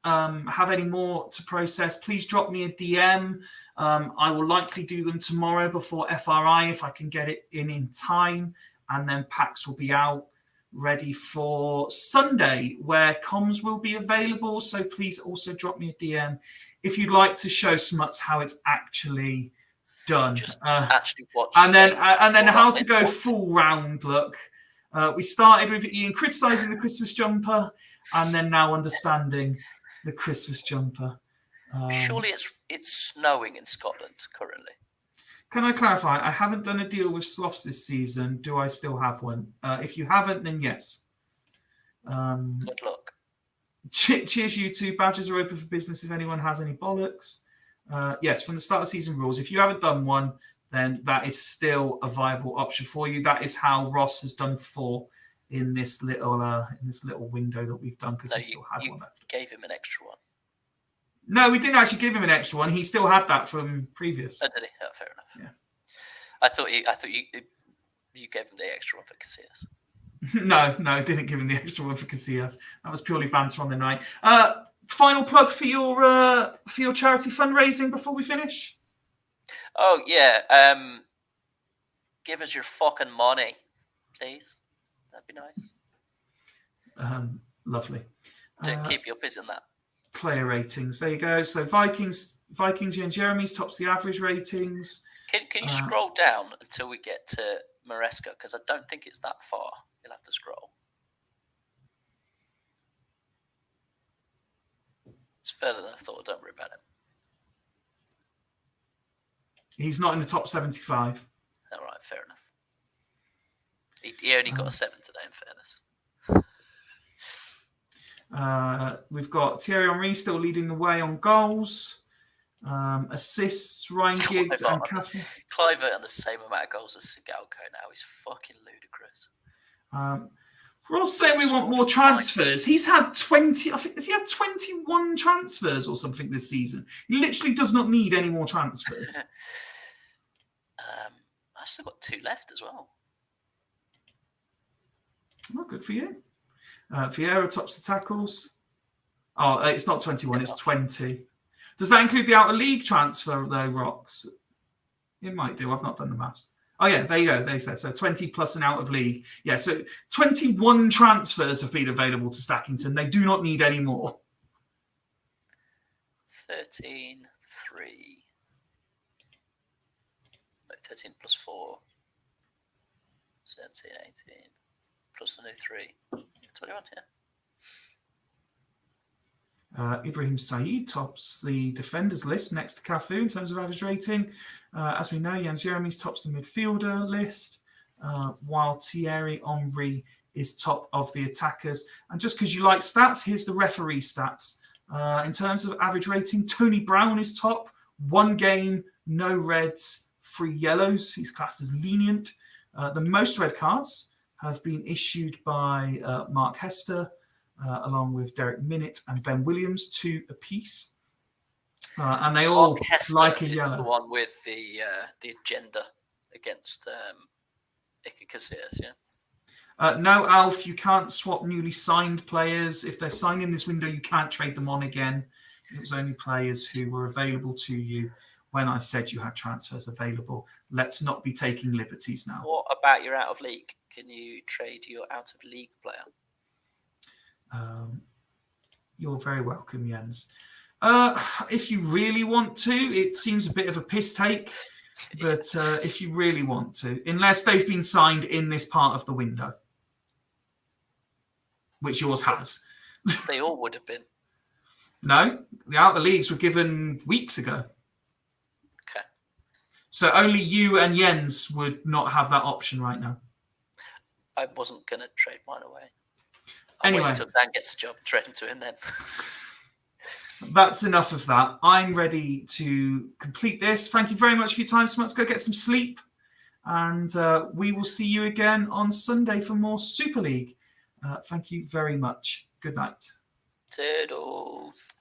have any more to process, please drop me a DM. I will likely do them tomorrow before FRI if I can get it in time. And then packs will be out ready for Sunday where comms will be available. So please also drop me a DM if you'd like to show Smuts how it's actually done. Just actually watch. And then how to go full round look. We started with Ian criticising the Christmas jumper and then now understanding the Christmas jumper. Surely it's snowing in Scotland currently. Can I clarify? I haven't done a deal with Sloths this season. Do I still have one? If you haven't, then yes. Good luck. Cheers, you two. Badges are open for business if anyone has any bollocks. Yes, from the start of season rules. If you haven't done one, then that is still a viable option for you. That is how Ross has done 4 in this little window that we've done because he still had one. Gave him an extra one. No, we didn't actually give him an extra one. He still had that from previous. Oh, did he? Oh, fair enough. Yeah. I thought you gave him the extra one for Casillas. No, I didn't give him the extra one for Casillas. That was purely banter on the night. Final plug for your charity fundraising before we finish. Oh yeah. Give us your fucking money, please. That'd be nice. Lovely. Keep you busy on that. Player ratings. There you go. So Vikings, and Jeremy's tops the average ratings. Can you scroll down until we get to Maresca? Because I don't think it's that far. You'll have to scroll. It's further than I thought. Don't worry about it. He's not in the top 75. All right, fair enough. He only got a 7 today, in fairness. We've got Thierry Henry still leading the way on goals. Assists, Ryan Giggs and Caffey. Clivert on the same amount of goals as Sigalko now. He's fucking ludicrous. Ross saying we want more transfers. He's had 20, I think, has he had 21 transfers or something this season? He literally does not need any more transfers. I've still got 2 left as well. Oh, good for you. Vieira tops the tackles. Oh, it's not 21, it's 20. Does that include the outer league transfer, though, Rocks? It might do. I've not done the maths. Oh, yeah, there you go. They said so. 20 plus and out of league. Yeah, so 21 transfers have been available to Stackington. They do not need any more. 13, 3. No, 13 plus 4. 17, 18. Plus a new 3. 21, yeah. Ibrahim Saeed tops the defenders list next to Cafu in terms of average rating. As we know, Jens Jeremy's tops the midfielder list, while Thierry Henry is top of the attackers. And just because you like stats, here's the referee stats. In terms of average rating, Tony Brown is top. 1 game, no reds, 3 yellows. He's classed as lenient. The most red cards have been issued by Mark Hester, along with Derek Minnett and Ben Williams, 2 apiece. And they all like a yellow. The one with the agenda against Iker Casillas, yeah? No, Alf, you can't swap newly signed players. If they're signed in this window, you can't trade them on again. It was only players who were available to you when I said you had transfers available. Let's not be taking liberties now. What about your out of league? Can you trade your out of league player? You're very welcome, Jens. If you really want to, it seems a bit of a piss take, but if you really want to, unless they've been signed in this part of the window, which yours has. They all would have been. No, the outer leagues were given weeks ago. Okay. So only you and Jens would not have that option right now. I wasn't going to trade mine away. Anyway, wait until Dan gets a job, trade him to him then. That's enough of that. I'm ready to complete this. Thank you very much for your time, Smuts. Go get some sleep. And we will see you again on Sunday for more Super League. Thank you very much. Good night. Toodles.